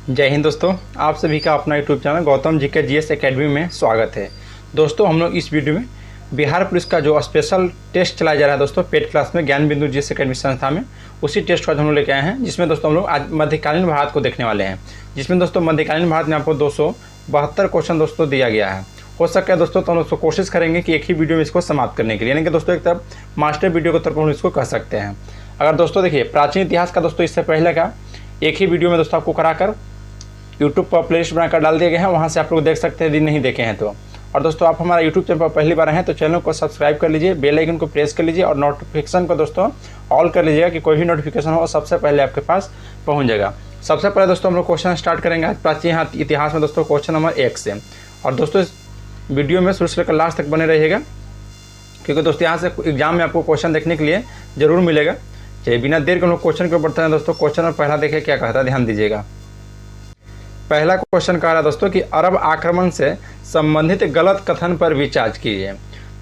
जय हिंद दोस्तों, आप सभी का अपना यूट्यूब चैनल गौतम जी के जीएस एकेडमी में स्वागत है। दोस्तों, हम लोग इस वीडियो में बिहार पुलिस का जो स्पेशल टेस्ट चलाया जा रहा है दोस्तों पेड क्लास में ज्ञान बिंदु जीएस एकेडमी संस्था में, उसी टेस्ट को आज हम लोग लेके आए हैं, जिसमें दोस्तों हम लोग आज मध्यकालीन भारत को देखने वाले हैं। जिसमें दोस्तों मध्यकालीन भारत में आपको 272 क्वेश्चन दोस्तों दिया गया है। हो सकता है दोस्तों तो हम लोग कोशिश करेंगे कि एक ही वीडियो में इसको समाप्त करने के लिए, यानी कि दोस्तों एक तरफ मास्टर वीडियो के तौर पर हम इसको कह सकते हैं। अगर दोस्तों देखिए प्राचीन इतिहास का दोस्तों इससे पहले का एक ही वीडियो में दोस्तों आपको कराकर यूट्यूब पर प्लेलिस्ट बनाकर डाल दिए गए हैं, वहाँ से आप लोग देख सकते हैं यदि नहीं देखे हैं तो। और दोस्तों आप हमारा यूट्यूब चैनल पर पहली बार हैं तो चैनल को सब्सक्राइब कर लीजिए, बेल आइकन को प्रेस कर लीजिए और नोटिफिकेशन को दोस्तों ऑल कर लीजिएगा कि कोई भी नोटिफिकेशन हो सबसे पहले आपके पास पहुँच जाएगा। सबसे पहले दोस्तों हम लोग क्वेश्चन स्टार्ट करेंगे आज प्राचीन इतिहास में दोस्तों क्वेश्चन नंबर 1 से। और दोस्तों इस वीडियो में शुरू से लेकर लास्ट तक बने रहिएगा, क्योंकि दोस्तों यहाँ से एग्जाम में आपको क्वेश्चन देखने के लिए जरूर मिलेगा। चलिए बिना देर के हम लोग क्वेश्चन को बढ़ते हैं दोस्तों। क्वेश्चन में पहला देखिए क्या कहता है, ध्यान दीजिएगा। पहला क्वेश्चन कह रहा है दोस्तों कि अरब आक्रमण से संबंधित गलत कथन पर विचार कीजिए।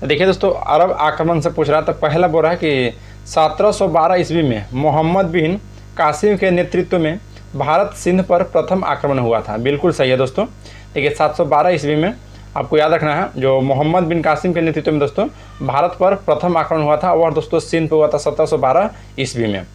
देखिए दोस्तों अरब आक्रमण से पूछ रहा था, पहला बोल रहा है कि 1712 ईस्वी में मोहम्मद बिन कासिम के नेतृत्व में भारत सिंध पर प्रथम आक्रमण हुआ था। बिल्कुल सही है दोस्तों। देखिए 712 ईस्वी में आपको याद रखना है, जो मोहम्मद बिन कासिम के नेतृत्व में दोस्तों भारत पर प्रथम आक्रमण हुआ था, वह दोस्तों सिंध पर हुआ था 1712 ईस्वी में।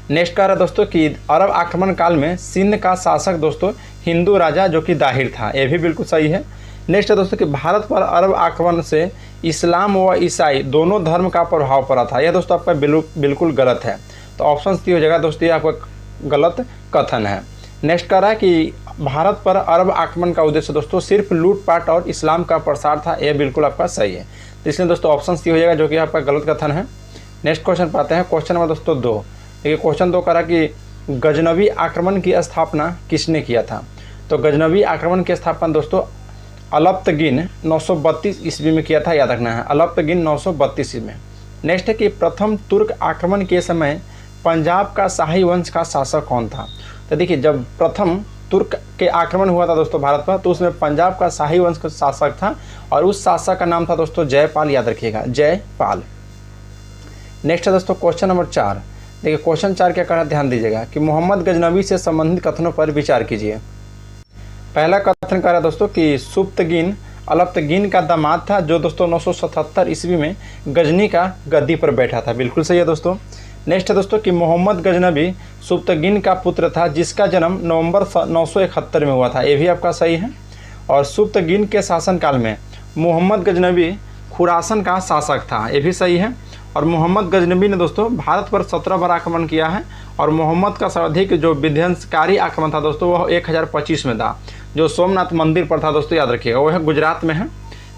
नेक्स्ट कह रहा है दोस्तों कि अरब आक्रमण काल में सिंध का शासक दोस्तों हिंदू राजा जो कि दाहिर था। ये भी बिल्कुल सही है। नेक्स्ट है दोस्तों कि भारत पर अरब आक्रमण से इस्लाम व ईसाई दोनों धर्म का प्रभाव पड़ा था। यह दोस्तों आपका बिल्कुल गलत है, तो ऑप्शन सी हो जाएगा दोस्तों, ये आपका गलत कथन है। नेक्स्ट कह रहा है कि भारत पर अरब आक्रमण का उद्देश्य दोस्तों सिर्फ लूटपाट और इस्लाम का प्रसार था। यह बिल्कुल आपका सही है, तो इसलिए दोस्तों ऑप्शन सी हो जाएगा, जो कि आपका गलत कथन है। नेक्स्ट क्वेश्चन पाते हैं, क्वेश्चन नंबर दोस्तों 2। देखिए क्वेश्चन 2 करा कि गजनवी आक्रमण की स्थापना किसने किया था। तो गजनवी आक्रमण की स्थापना दोस्तों अलप्तगिन 932 ईस्वी में किया था, याद रखना है, अलप्तगिन 932 ईस्वी में। नेक्स्ट है कि प्रथम तुर्क आक्रमण के समय पंजाब का शाही वंश का शासक कौन था। तो देखिए जब प्रथम तुर्क के आक्रमण हुआ था दोस्तों भारत पर, तो उसमें पंजाब का शाही वंश का शासक था और उस शासक का नाम था दोस्तों जयपाल, याद रखिएगा, जयपाल। नेक्स्ट है दोस्तों क्वेश्चन नंबर 4। देखिए क्वेश्चन 4 क्या कहा, ध्यान दीजिएगा कि मोहम्मद गजनवी से संबंधित कथनों पर विचार कीजिए। पहला कथन कह रहा है दोस्तों कि सुप्तगिन अलप्तगिन का दामाद था, जो दोस्तों 977 ईस्वी में गजनी का गद्दी पर बैठा था। बिल्कुल सही है दोस्तों। नेक्स्ट है दोस्तों कि मोहम्मद गजनवी सुप्तगिन का पुत्र था, जिसका जन्म नवंबर 971 में हुआ था। ये भी आपका सही है। और सुप्तगिन के शासनकाल में मोहम्मद गजनवी खुरासन का शासक था। ये भी सही है। और मोहम्मद गजनवी ने दोस्तों भारत पर 17 बार आक्रमण किया है। और मोहम्मद का सर्वाधिक जो विध्वंसकारी आक्रमण था दोस्तों वह 1025 में था, जो सोमनाथ मंदिर पर था दोस्तों, याद रखिएगा, वह गुजरात में है।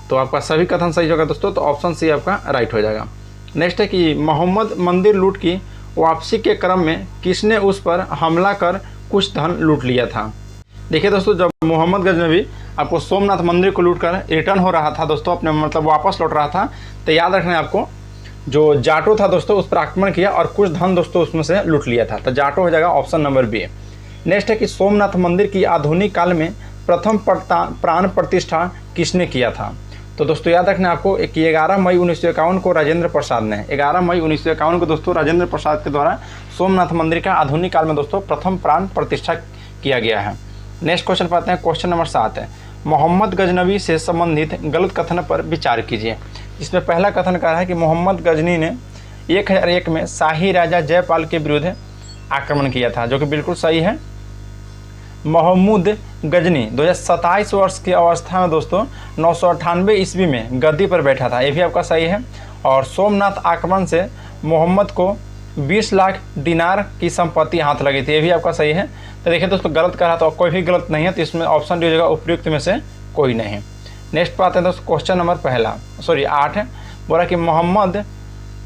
तो आपका सभी कथन सही होगा दोस्तों, तो ऑप्शन सी आपका राइट हो जाएगा। नेक्स्ट है कि मोहम्मद मंदिर लूट की वापसी के क्रम में किसने उस पर हमला कर कुछ धन लूट लिया था। देखिए दोस्तों जब मोहम्मद गजनवी आपको सोमनाथ मंदिर को लूट कर रिटर्न हो रहा था दोस्तों, अपने मतलब वापस लौट रहा था, तो याद रखना है आपको, जो जाटो था दोस्तों उस पर आक्रमण किया और कुछ धन दोस्तों उसमें से लूट लिया था। तो जाटो हो जाएगा ऑप्शन नंबर बी। नेक्स्ट है कि सोमनाथ मंदिर की आधुनिक काल में प्रथम प्राण प्रतिष्ठा किसने किया था। तो दोस्तों याद रखना आपको कि 11 मई 1951 को राजेंद्र प्रसाद ने, 11 मई 1951 को दोस्तों राजेंद्र प्रसाद के द्वारा सोमनाथ मंदिर का आधुनिक काल में दोस्तों प्रथम प्राण प्रतिष्ठा किया गया है। नेक्स्ट क्वेश्चन पाते हैं, क्वेश्चन नंबर 7 है, मोहम्मद गजनवी से संबंधित गलत कथन पर विचार कीजिए। इसमें पहला कथन कह रहा है कि मोहम्मद गजनी ने 1001 में शाही राजा जयपाल के विरुद्ध आक्रमण किया था, जो कि बिल्कुल सही है। मोहम्मद गजनी 2027 वर्ष की अवस्था में दोस्तों 998 ईस्वी में गद्दी पर बैठा था। ये भी आपका सही है। और सोमनाथ आक्रमण से मोहम्मद को 20 लाख दिनार की संपत्ति हाथ लगी थी। ये भी आपका सही है। तो देखिए दोस्तों गलत कह रहा तो कोई भी गलत नहीं है, तो इसमें ऑप्शन डी हो जाएगा उपयुक्त में से कोई नहीं। नेक्स्ट पाते हैं दोस्तों क्वेश्चन नंबर 8 है, बोला कि मोहम्मद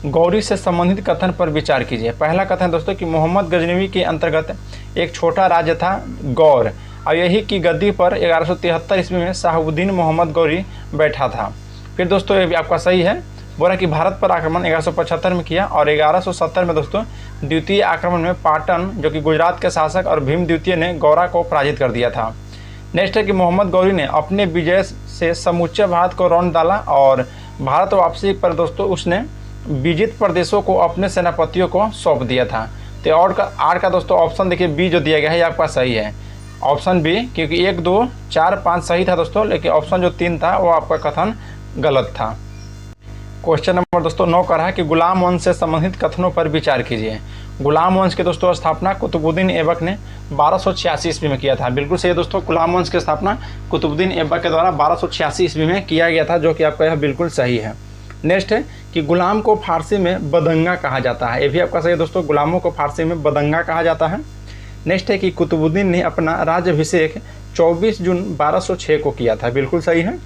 गौरी से संबंधित कथन पर विचार कीजिए। पहला कथन दोस्तों कि मोहम्मद गजनवी के अंतर्गत एक छोटा राज्य था गौर, और यही की गद्दी पर 1173 ईस्वी में शाहबुद्दीन मोहम्मद गौरी बैठा था। फिर दोस्तों ये भी आपका सही है, बोला कि भारत पर आक्रमण 1175 में किया और 1170 में दोस्तों द्वितीय आक्रमण में पाटन जो कि गुजरात के शासक और भीम द्वितीय ने गौरा को पराजित कर दिया था। नेक्स्ट है कि मोहम्मद गौरी ने अपने विजय से समूचे भारत को रौंद डाला और भारत वापसी पर दोस्तों उसने विजित प्रदेशों को अपने सेनापतियों को सौंप दिया था। तो आर का दोस्तों ऑप्शन देखिए बी जो दिया गया है ये आपका सही है। ऑप्शन बी, क्योंकि 1, 2, 4, 5 सही था दोस्तों, लेकिन ऑप्शन जो 3 था वो आपका कथन गलत था। क्वेश्चन नंबर दोस्तों 9 का रहा है कि गुलाम वंश से संबंधित कथनों पर विचार कीजिए। गुलाम वंश के दोस्तों स्थापना कुतुबुद्दीन ऐबक ने 1286 ईस्वी में किया था। बिल्कुल सही है दोस्तों, गुलाम वंश की स्थापना कुतुबुद्दीन ऐबक के द्वारा 1286 ईस्वी में किया गया था, जो कि आपका यह बिल्कुल सही है। नेक्स्ट है कि गुलाम को फारसी में बदंगा कहा जाता है। ये भी आपका सही है दोस्तों, गुलामों को फारसी में बदंगा कहा जाता है। नेक्स्ट है कि कुतुबुद्दीन ने अपना राज्याभिषेक 24 जून 1206 को किया था। बिल्कुल सही है।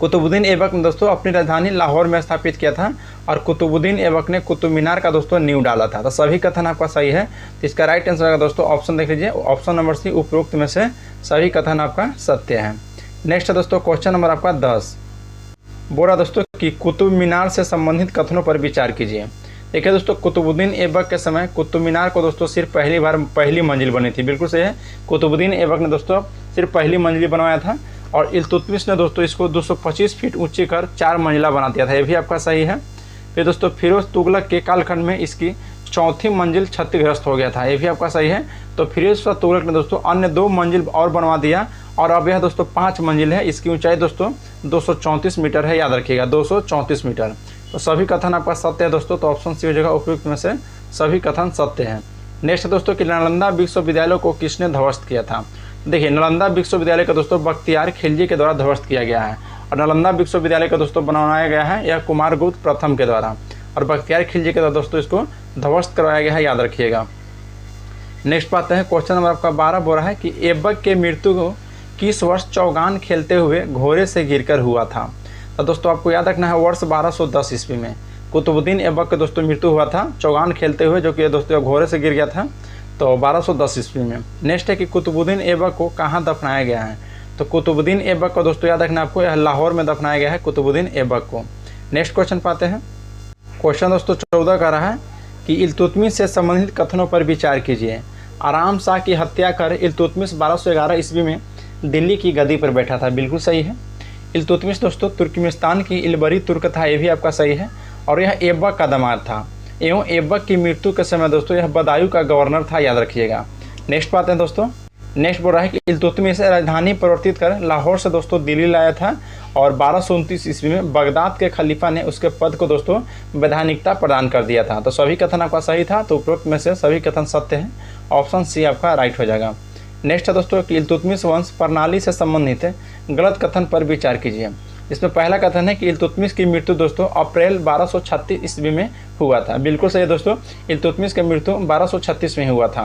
कुतुबुद्दीन ऐबक ने दोस्तों अपनी राजधानी लाहौर में स्थापित किया था और कुतुबुद्दीन ऐबक ने कुतुब मीनार का दोस्तों नींव डाला था। तो सभी कथन आपका सही है। तो इसका राइट आंसर होगा दोस्तों ऑप्शन देख लीजिए, ऑप्शन नंबर सी, उपरोक्त में से सभी कथन आपका सत्य है। नेक्स्ट है दोस्तों क्वेश्चन नंबर आपका 10, बोला दोस्तों कि कुतुब मीनार से संबंधित कथनों पर विचार कीजिए। देखिए दोस्तों, कुतुबुद्दीन ऐबक के समय कुतुब मीनार को दोस्तों सिर्फ पहली मंजिल बनी थी। बिल्कुल सही है, कुतुबुद्दीन ऐबक ने दोस्तों सिर्फ पहली मंजिल बनवाया था और इल्तुतमिश ने दोस्तों इसको 225 फीट ऊंची कर 4 मंजिला बना दिया था। ये भी आपका सही है। फिर दोस्तों फिरोज तुगलक के कालखंड में इसकी 4थी मंजिल क्षतिग्रस्त हो गया था। ये भी आपका सही है। तो फिरोज तुगलक ने दोस्तों अन्य 2 मंजिल और बनवा दिया और अब यह दोस्तों 5 मंजिल है। इसकी ऊंचाई दोस्तों 234 मीटर है, याद रखिएगा 234 मीटर। तो सभी कथन आपका सत्य है दोस्तों। तो ऑप्शन सी हो जाएगा उपयुक्त में से सभी कथन सत्य हैं। नेक्स्ट दोस्तों कि नालंदा विश्वविद्यालय को किसने ध्वस्त किया था। देखिए, नालंदा विश्वविद्यालय का दोस्तों बख्तियार खिलजी के द्वारा ध्वस्त किया गया है और नालंदा विश्वविद्यालय का दोस्तों बनाया गया है यह कुमारगुप्त प्रथम के द्वारा और बख्तियार खिलजी के द्वारा दोस्तों इसको ध्वस्त करवाया गया है, याद रखिएगा। नेक्स्ट बात है क्वेश्चन नंबर आपका 12 बोल रहा है कि ऐबक के मृत्यु को किस वर्ष चौगान खेलते हुए घोड़े से गिरकर हुआ था। तो दोस्तों आपको याद रखना है वर्ष 1210 ईस्वी में कुतुबुद्दीन ऐबक के दोस्तों मृत्यु हुआ था चौगान खेलते हुए, जो कि दोस्तों घोड़े से गिर गया था तो 1210 ईस्वी में। नेक्स्ट है कि कुतुबुद्दीन ऐबक को कहाँ दफनाया गया है। तो कुतुबुद्दीन ऐबक को दोस्तों याद रखना आपको, यह लाहौर में दफनाया गया है कुतुबुद्दीन ऐबक को। नेक्स्ट क्वेश्चन पाते हैं। क्वेश्चन दोस्तों 14 का रहा है कि इल्तुतमिश से संबंधित कथनों पर विचार कीजिए। आराम शाह की हत्या कर इल्तुतमिश 1211 ईस्वी में दिल्ली की गद्दी पर बैठा था। बिल्कुल सही है। इल्तुतमिश दोस्तों तुर्कमेनिस्तान की इलबरी तुर्क था। ये भी आपका सही है और यह ऐबक का दामाद था एवं ऐबक की मृत्यु के समय दोस्तों यह बदायूं का गवर्नर था, याद रखिएगा। नेक्स्ट बात है दोस्तों, नेक्स्ट बोल रहा है कि इल्तुतमिश राजधानी परिवर्तित कर लाहौर से दोस्तों दिल्ली लाया था और 1229 ईस्वी में बगदाद के खलीफा ने उसके पद को दोस्तों वैधानिकता प्रदान कर दिया था। तो सभी कथन आपका सही था। तो उपरोक्त में से सभी कथन सत्य हैं। ऑप्शन सी आपका राइट हो जाएगा। नेक्स्ट है दोस्तों कि इल्तुतमिश वंश प्रणाली से संबंधित गलत कथन पर विचार कीजिए। इसमें पहला कथन है कि इल्तुतमिश की मृत्यु दोस्तों अप्रैल 1236 ईस्वी में हुआ था। बिल्कुल सही है दोस्तों, इल्तुतमिश की मृत्यु 1236 में हुआ था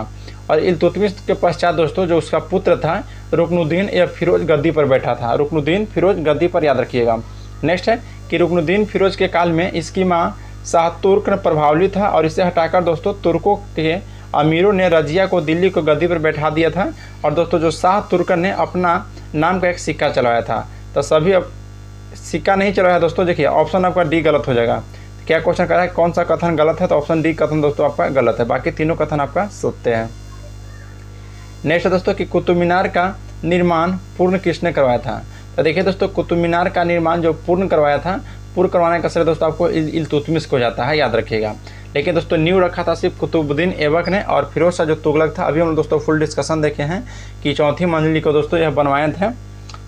और इल्तुतमिश के पश्चात दोस्तों जो उसका पुत्र था रुकनुद्दीन या फिरोज गद्दी पर बैठा था। रुकनुद्दीन फिरोज गद्दी पर, याद रखिएगा। नेक्स्ट है कि रुकनुद्दीन फिरोज के काल में इसकी माँ शाह तुर्क प्रभावली था और इसे हटाकर दोस्तों तुर्कों के अमीरों ने रजिया को दिल्ली को गद्दी पर बैठा दिया था और दोस्तों जो शाह तुर्क ने अपना नाम का एक सिक्का चलाया था। तो सभी अब सिक्का नहीं चलाया दोस्तों। देखिए ऑप्शन आपका डी गलत हो जाएगा। क्या क्वेश्चन कर रहा है कौन सा कथन गलत है, तो ऑप्शन डी कथन दोस्तों आपका गलत है, बाकी तीनों कथन आपका सत्य है। नेक्स्ट है दोस्तों कि कुतुब मीनार का निर्माण पूर्ण किसने करवाया था। तो देखिए दोस्तों कुतुब मीनार का निर्माण जो पूर्ण करवाया था, पूर्ण करवाने का श्रेय दोस्तों आपको इल्तुतमिश को जाता है, याद रखिएगा। लेकिन दोस्तों न्यू रखा था सिर्फ कुतुबुद्दीन ऐबक ने और फिरोज शाह जो तुगलक था। अभी हम दोस्तों फुल डिस्कशन देखे हैं कि 4थी मंजिल को दोस्तों यह बनवाए थे।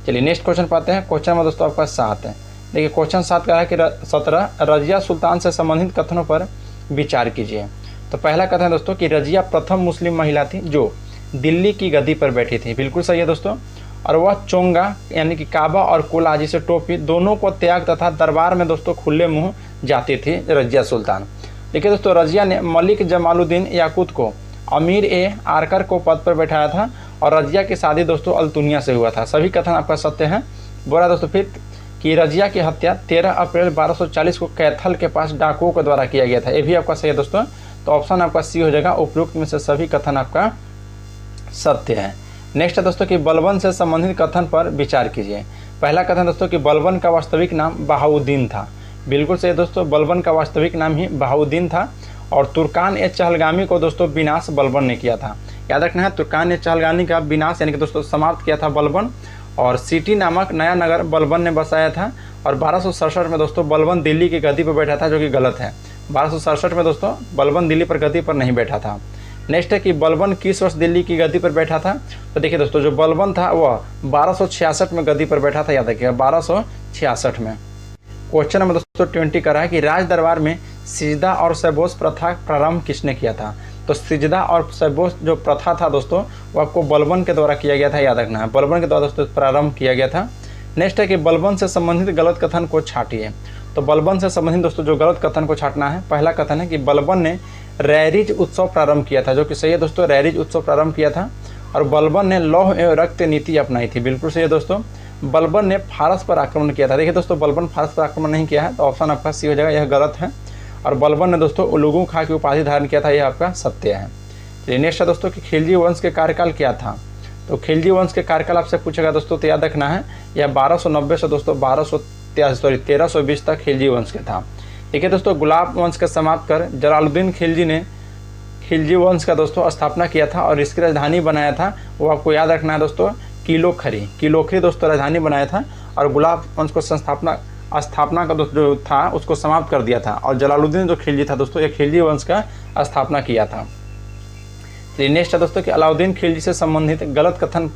चलिए नेक्स्ट क्वेश्चन पाते हैं। क्वेश्चन में दोस्तों आपका 7 है। देखिए क्वेश्चन 7 का है कि 17 रजिया सुल्तान से संबंधित कथनों पर विचार कीजिए। तो पहला कथन है दोस्तों कि रजिया प्रथम मुस्लिम महिला थी जो दिल्ली की गद्दी पर बैठी थी। बिल्कुल सही है दोस्तों। और वह चोंगा यानी कि काबा और कुला जिसे टोपी दोनों को त्याग तथा दरबार में दोस्तों खुले मुँह जाती थी रजिया सुल्तान। देखिए दोस्तों रजिया ने मलिक जमालुद्दीन याकूत को अमीर ए आरकर को पद पर बैठाया था और रजिया की शादी दोस्तों अल्तुनिया से हुआ था। सभी कथन आपका सत्य है। बोला दोस्तों फिर कि रजिया की हत्या 13 अप्रैल 1240 को कैथल के पास डाकुओं के द्वारा किया गया था। ये भी आपका सही है दोस्तों। तो ऑप्शन आपका सी हो जाएगा। उपयुक्त में से सभी कथन आपका सत्य है। नेक्स्ट है दोस्तों कि बलबन से संबंधित कथन पर विचार कीजिए। पहला कथन दोस्तों कि बलबन का वास्तविक नाम बहाउद्दीन था। बिल्कुल सही दोस्तों, बलबन का वास्तविक नाम ही बहाउद्दीन था और तुर्कान ए चहलगामी को दोस्तों विनाश बलबन ने किया था। याद रखना है तुर्कान ए चहलगामी का विनाश यानी कि दोस्तों समाप्त किया था बलबन और सिटी नामक नया नगर बलबन ने बसाया था। और 1267 में दोस्तों बलबन दिल्ली की गद्दी पर बैठा था, जो कि गलत है। 1267 में दोस्तों बलबन दिल्ली पर गद्दी पर नहीं बैठा था। नेक्स्ट है कि बलबन किस वर्ष दिल्ली की गद्दी पर बैठा था। तो देखिए दोस्तों, जो बलबन था वह 1266 में गद्दी पर बैठा था, याद रखिएगा 1266 में। क्वेश्चन नंबर दोस्तों 20 का रहा है कि राज दरबार में सिजदा और सैबोस प्रथा प्रारंभ किसने किया था। तो सिजदा और सैबोस जो प्रथा था दोस्तों, वो आपको बलबन के द्वारा किया गया था, याद रखना है, बलबन के द्वारा दोस्तों प्रारंभ किया गया था। नेक्स्ट है कि बलबन से संबंधित गलत कथन को छांटिए। तो बलबन से संबंधित दोस्तों जो गलत कथन को छांटना है, पहला कथन है कि बलबन ने रैरिज उत्सव प्रारंभ किया था, जो कि सही है दोस्तों, रैरिज उत्सव प्रारंभ किया था। और बलबन ने लौह एवं रक्त नीति अपनाई थी, बिल्कुल सही है दोस्तों। बलबन ने फारस पर आक्रमण किया था। देखिए दोस्तों, बलबन फारस पर आक्रमण नहीं किया है, तो ऑप्शन आपका सी हो जाएगा, यह गलत है। और बलबन ने दोस्तों उलूगु खां की उपाधि धारण किया था, यह आपका सत्य है। तो नेक्स्ट है दोस्तों कि खिलजी वंश के कार्यकाल क्या था। तो खिलजी वंश के कार्यकाल आपसे पूछेगा दोस्तों, तो याद रखना है यह 1290 से दोस्तों 1320 तक खिलजी वंश के था। देखिए दोस्तों, गुलाब वंश का समाप्त कर जलालुद्दीन खिलजी ने खिलजी वंश का दोस्तों स्थापना किया था और इसकी राजधानी बनाया था, वो आपको याद रखना है दोस्तों, किलोखरी दोस्तों राजधानी बनाया था। और गुलाब वंश को स्थापना का दोस्तों जो था उसको समाप्त कर दिया था। और जलालुद्दीन जो खिलजी था दोस्तों, ये खिलजी वंश का स्थापना किया था। नेक्स्ट है दोस्तों कि अलाउद्दीन खिलजी से संबंधित गलत कथन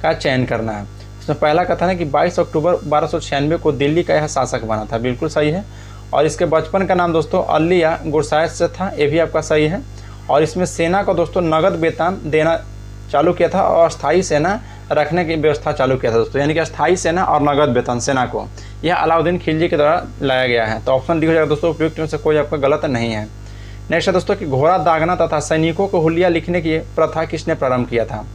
का चयन करना है। इसमें पहला कथन है कि 22 अक्टूबर 1296 को दिल्ली का यह शासक बना था, बिल्कुल सही है। और इसके बचपन का नाम दोस्तों अली या गुरसायत से था, ये भी आपका सही है। और इसमें सेना को दोस्तों नगद वेतन देना चालू किया था और अस्थायी सेना रखने की व्यवस्था चालू किया था दोस्तों, यानी कि अस्थायी सेना और नगद वेतन सेना को, यह अलाउद्दीन खिलजी के द्वारा लाया गया है। तो ऑप्शन डी हो जाएगा दोस्तों, उपयुक्त में से कोई आपका गलत नहीं है। नेक्स्ट है दोस्तों कि घोड़ा दागना तथा सैनिकों को हुलिया लिखने की प्रथा किसने प्रारंभ किया था।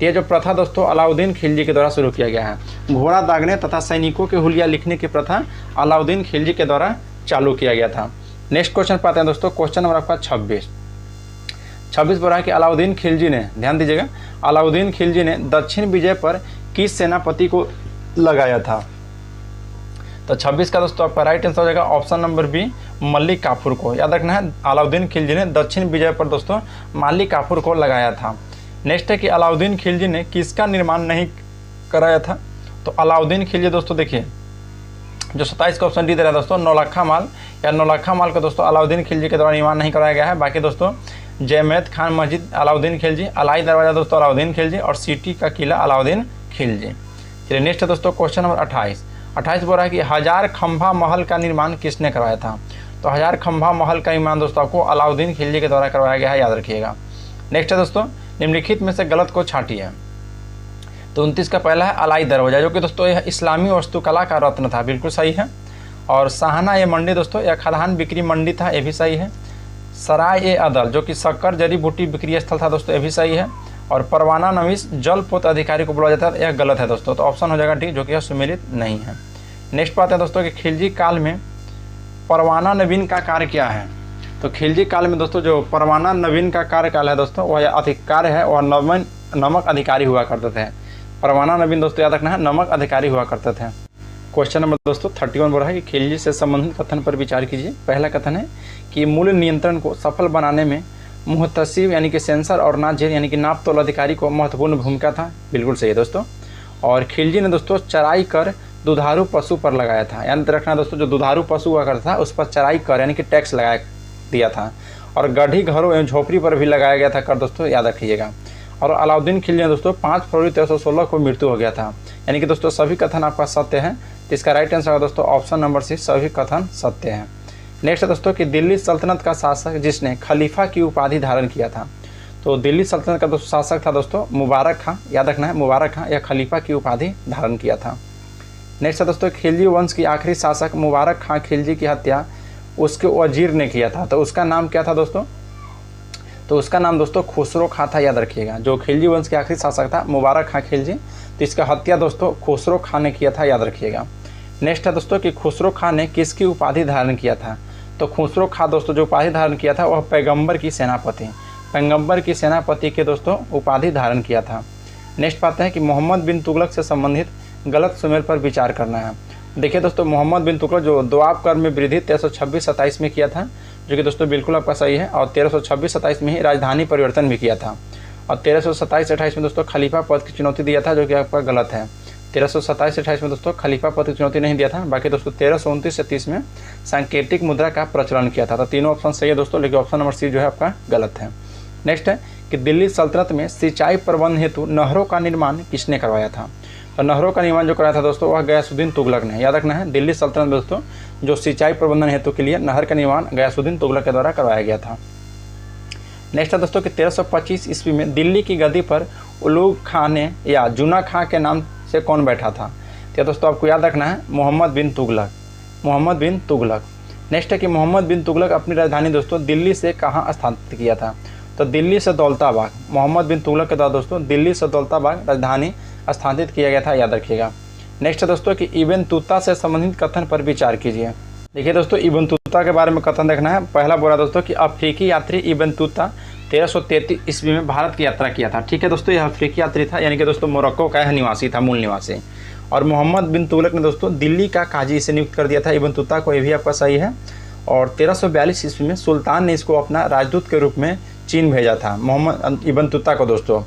ये जो प्रथा दोस्तों अलाउद्दीन खिलजी के द्वारा शुरू किया गया है। घोड़ा दागने तथा सैनिकों के हुलिया लिखने की प्रथा अलाउद्दीन खिलजी के द्वारा चालू किया गया था। नेक्स्ट क्वेश्चन पाते हैं दोस्तों, क्वेश्चन नंबर आपका 26 बोला है कि अलाउद्दीन खिलजी ने, ध्यान दीजिएगा, अलाउद्दीन खिलजी ने दक्षिण विजय पर किस सेनापति को लगाया था। तो 26 का दोस्तों आपका राइट आंसर हो जाएगा option number B, Malik Kafur को। याद रखना है, अलाउद्दीन खिलजी ने दक्षिण विजय पर दोस्तों मलिक काफूर को लगाया था। नेक्स्ट है कि अलाउद्दीन खिलजी ने किसका निर्माण नहीं कराया था। तो अलाउद्दीन खिलजी दोस्तों देखिए, जो 27 का ऑप्शन डी दे रहा है दोस्तों, नौलखा माल का दोस्तों अलाउद्दीन खिलजी के द्वारा निर्माण नहीं कराया गया है। बाकी दोस्तों जैमेद खान मस्जिद अलाउद्दीन खिलजी, अलाई दरवाजा दोस्तों अलाउद्दीन खिलजी, और सिटी का किला अलाउद्दीन खिलजी। चलिए नेक्स्ट है दोस्तों क्वेश्चन नंबर 28 बोल रहा है कि हजार खंभा महल का निर्माण किसने करवाया था। तो हजार खंभा महल का निर्माण दोस्तों आपको अलाउद्दीन खिलजी के द्वारा करवाया गया है, याद रखिएगा। नेक्स्ट है दोस्तों, निम्नलिखित में से गलत को छांटिए। तो 29 का पहला है अलाई दरवाजा, जो कि दोस्तों यह इस्लामी वास्तुकला का रत्न था, बिल्कुल सही है। और शाहना ये मंडी दोस्तों यह खदान बिक्री मंडी था, ये भी सही है। सराय ए अदल जो कि शक्कर जड़ी बूटी बिक्री स्थल था दोस्तों, ये भी सही है। और परवाना नवीस जलपोत अधिकारी को बुलाया जाता है, यह गलत है दोस्तों। तो ऑप्शन हो जाएगा डी, जो कि यह सुमेलित नहीं है। नेक्स्ट बात है दोस्तों कि खिलजी काल में परवाना नवीन का कार्य क्या है। तो खिलजी काल में दोस्तों जो परवाना नवीन का कार्यकाल है दोस्तों, वह अधिकार है और नमक अधिकारी हुआ करते थे। परवाना नवीन दोस्तों याद रखना है, नमक अधिकारी हुआ करते थे। क्वेश्चन नंबर दोस्तों 31 बोल रहा है कि खिलजी से संबंधित कथन पर विचार कीजिए। पहला कथन है कि मूल्य नियंत्रण को सफल बनाने में मुहतसिब यानी कि सेंसर और नाजिर यानी कि नाप तोल अधिकारी को महत्वपूर्ण भूमिका था, बिल्कुल सही है दोस्तों। और खिलजी ने दोस्तों चराई कर दुधारू पशु पर लगाया था, याद रखना दोस्तों, जो दुधारू पशु हुआ करता था उस पर चराई कर यानी कि टैक्स लगा दिया था। और गढ़ी घरों एवं झोपड़ी पर भी लगाया गया था कर दोस्तों, याद रखिएगा। और अलाउद्दीन खिलजी ने दोस्तों 5 फरवरी 1316 को मृत्यु हो गया था, यानी कि दोस्तों सभी कथन आपका सत्य है। तो इसका राइट आंसर है दोस्तों ऑप्शन नंबर सी, सभी कथन सत्य है। नेक्स्ट है दोस्तों कि दिल्ली सल्तनत का शासक जिसने खलीफा की उपाधि धारण किया था। तो दिल्ली सल्तनत का दोस्तों शासक था दोस्तों मुबारक खां, याद रखना है मुबारक खां, यह खलीफा की उपाधि धारण किया था। नेक्स्ट है दोस्तों खिलजी वंश की आखिरी शासक मुबारक खां खिलजी की हत्या उसके वजीर ने किया था, तो उसका नाम क्या था दोस्तों। तो उसका नाम दोस्तों खुसरो खां था, याद रखिएगा। जो खिलजी वंश के आखिरी शासक था मुबारक खां खिलजी, तो इसका हत्या दोस्तों खुसरो खां ने किया था, याद रखिएगा। नेक्स्ट है दोस्तों कि खुसरो खां ने किसकी उपाधि धारण किया था। तो खुसरो खां दोस्तों जो उपाधि धारण किया था वह पैगंबर की सेनापति के दोस्तों उपाधि धारण किया था। नेक्स्ट पाते हैं कि मोहम्मद बिन तुगलक से संबंधित गलत सुमेल पर विचार करना है। देखिए दोस्तों मोहम्मद बिन तुगलक जो द्वाब कर में वृद्धि 1326-27 में किया था, जो कि दोस्तों बिल्कुल आपका सही है। और 1326-27 में ही राजधानी परिवर्तन भी किया था। और 1327-28 में दोस्तों खलीफा पद की चुनौती दिया था, जो कि आपका गलत है। 1327-28 में दोस्तों खलीफा पद की चुनौती नहीं दिया था। बाकी दोस्तों 1329-30 में सांकेतिक मुद्रा का प्रचलन किया था। तो तीनों ऑप्शन सही है दोस्तों, लेकिन ऑप्शन नंबर सी जो है आपका गलत है। नेक्स्ट है कि दिल्ली सल्तनत में सिंचाई प्रबंध हेतु नहरों का निर्माण किसने करवाया था। तो नहरों का निर्माण जो कराया था दोस्तों वह गयासुद्दीन तुगलक ने। याद रखना है, दिल्ली सल्तनत में दोस्तों जो सिंचाई प्रबंधन हेतु के लिए नहर का निर्माण गयासुद्दीन तुगलक के द्वारा करवाया गया था। नेक्स्ट है दोस्तों कि 1325 ईस्वी में दिल्ली की गद्दी पर उलूग खां ने या जूना खां के नाम से कौन बैठा था। तो दोस्तों आपको याद रखना है मोहम्मद बिन तुगलक, मोहम्मद बिन तुगलक। नेक्स्ट है कि मोहम्मद बिन तुगलक अपनी राजधानी दोस्तों दिल्ली से कहाँ स्थानांतरित किया था। तो दिल्ली से दौलताबाग, मोहम्मद बिन तुगलक के द्वारा दोस्तों दिल्ली से दौलताबाग राजधानी स्थानांतरित किया गया था, याद रखिएगा। नेक्स्ट है दोस्तों कि इब्न तूता से संबंधित कथन पर विचार कीजिए। देखिए दोस्तों इब्न तूता के बारे में कथन देखना है। पहला बोला दोस्तों कि अफ्रीकी यात्री इब्न तूता 1333 ईस्वी में भारत की यात्रा किया था। ठीक है दोस्तों, यह अफ्रीकी यात्री था, यानी कि दोस्तों मोरक्को का यह निवासी था, मूल निवासी। और मोहम्मद बिन तुगलक ने दोस्तों दिल्ली का काजी इसे नियुक्त कर दिया था इब्न तूता को, ये भी आपका सही है। और 1342 ईस्वी में सुल्तान ने इसको अपना राजदूत के रूप में चीन भेजा था, मोहम्मद इब्न तूता को दोस्तों।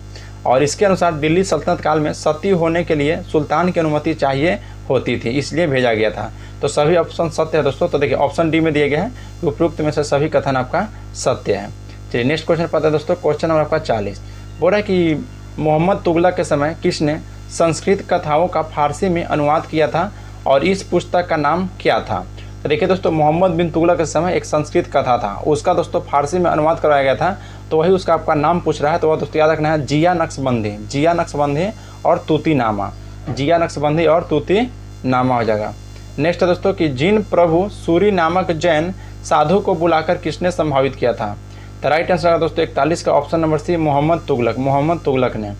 और इसके अनुसार दिल्ली सल्तनत काल में सती होने के लिए सुल्तान की अनुमति चाहिए होती थी, इसलिए भेजा गया था। तो सभी ऑप्शन सत्य है दोस्तों। तो देखिए ऑप्शन डी में दिए गए हैं, उपरोक्त में से सभी कथन आपका सत्य है। चलिए नेक्स्ट क्वेश्चन पता है दोस्तों, क्वेश्चन नंबर आपका 40। बोल रहा है कि मोहम्मद तुगलक के समय किसने संस्कृत कथाओं का फारसी में अनुवाद किया था और इस पुस्तक का नाम क्या था। तो देखिए दोस्तों मोहम्मद बिन तुगलक के समय एक संस्कृत कथा था, उसका दोस्तों फारसी में अनुवाद करवाया गया था, तो वही उसका आपका नाम पूछ रहा है। तो वह दोस्तों याद रखना है जिया नक्शबंदी, जिया नक्शबंदी और तूतीनामा, जिया नक्शबंदी और तूतीनामा हो जाएगा। नेक्स्ट है दोस्तों कि जिन प्रभु सूरी नामक जैन साधु को बुलाकर किसने संभावित किया था। तो राइट आंसर है दोस्तों 41 का option number C, Muhammad Tughlaq, Muhammad Tughlaq ने।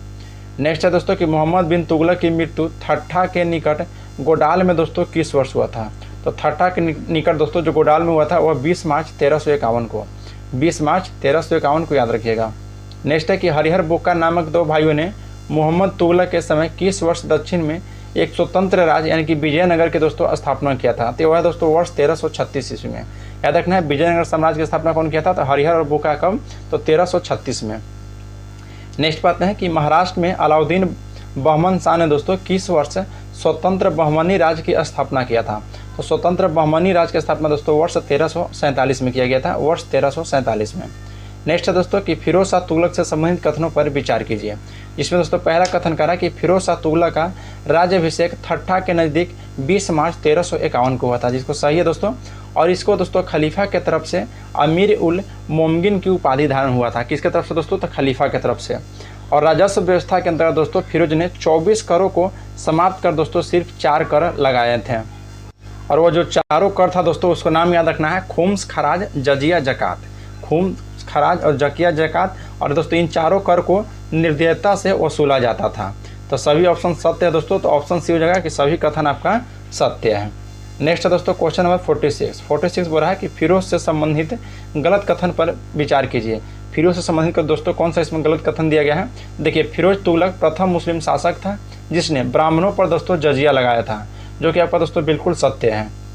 नेक्स्ट है दोस्तों कि मोहम्मद बिन तुगलक की मृत्यु ठट्ठा के निकट गोडाल में दोस्तों किस वर्ष हुआ था। तो ठट्ठा के निकट दोस्तों जो गोडाल में हुआ था वह 20 मार्च 1351 को, 20 मार्च 1351 को याद रखिएगा। नेक्स्ट है कि हरिहर बुक्का नामक दो भाइयों ने मोहम्मद तुगलक के समय किस वर्ष दक्षिण में एक स्वतंत्र राज्य यानी कि विजयनगर के दोस्तों स्थापना किया था। तो वह दोस्तों वर्ष 1336 ईस्वी में। याद रखना है विजयनगर साम्राज्य की स्थापना कौन किया था। तो हरिहर और बुक्का कब, तो 1336 में। नेक्स्ट बात है कि महाराष्ट्र में अलाउद्दीन बहमन शाह ने दोस्तों किस वर्ष स्वतंत्र बहमनी राज्य की स्थापना किया था। तो स्वतंत्र बहमनी राज्य की स्थापना दोस्तों वर्ष 1347 में किया गया था, वर्ष 1347 में। नेक्स्ट है दोस्तों कि फिरोज शाह तुगलक से संबंधित कथनों पर विचार कीजिए। इसमें दोस्तों पहला कथन करा कि फिरोज शाह तुगलक का राज्याभिषेक ठट्ठा के नज़दीक 20 मार्च 1351 को हुआ था, जिसको सही है दोस्तों। और इसको दोस्तों खलीफा के तरफ से अमीर उल मोमगिन की उपाधि धारण हुआ था। किसके तरफ से दोस्तों, तो खलीफा के तरफ से। और राजस्व व्यवस्था के अंतर्गत दोस्तों फिरोज ने 24 करों को समाप्त कर दोस्तों सिर्फ 4 कर लगाए थे। और वो जो चारों कर था दोस्तों उसको नाम याद रखना है, खुम्स, खराज, जजिया, जकात। खुम्स, खराज और जकिया, जकात। और दोस्तों इन चारों कर को निर्दयता से वसूला जाता था। तो सभी ऑप्शन सत्य है दोस्तों। तो ऑप्शन सी हो जाएगा कि सभी कथन आपका सत्य है। नेक्स्ट है दोस्तों क्वेश्चन नंबर 46 बोल रहा है कि फिरोज से संबंधित गलत कथन पर विचार कीजिए। फिरोज से संबंधित दोस्तों कौन सा इसमें गलत कथन दिया गया है। देखिए फिरोज तुगलक प्रथम मुस्लिम शासक था जिसने ब्राह्मणों पर दोस्तों जजिया लगाया था, जो कि आपका दोस्तों बिल्कुल सत्य है।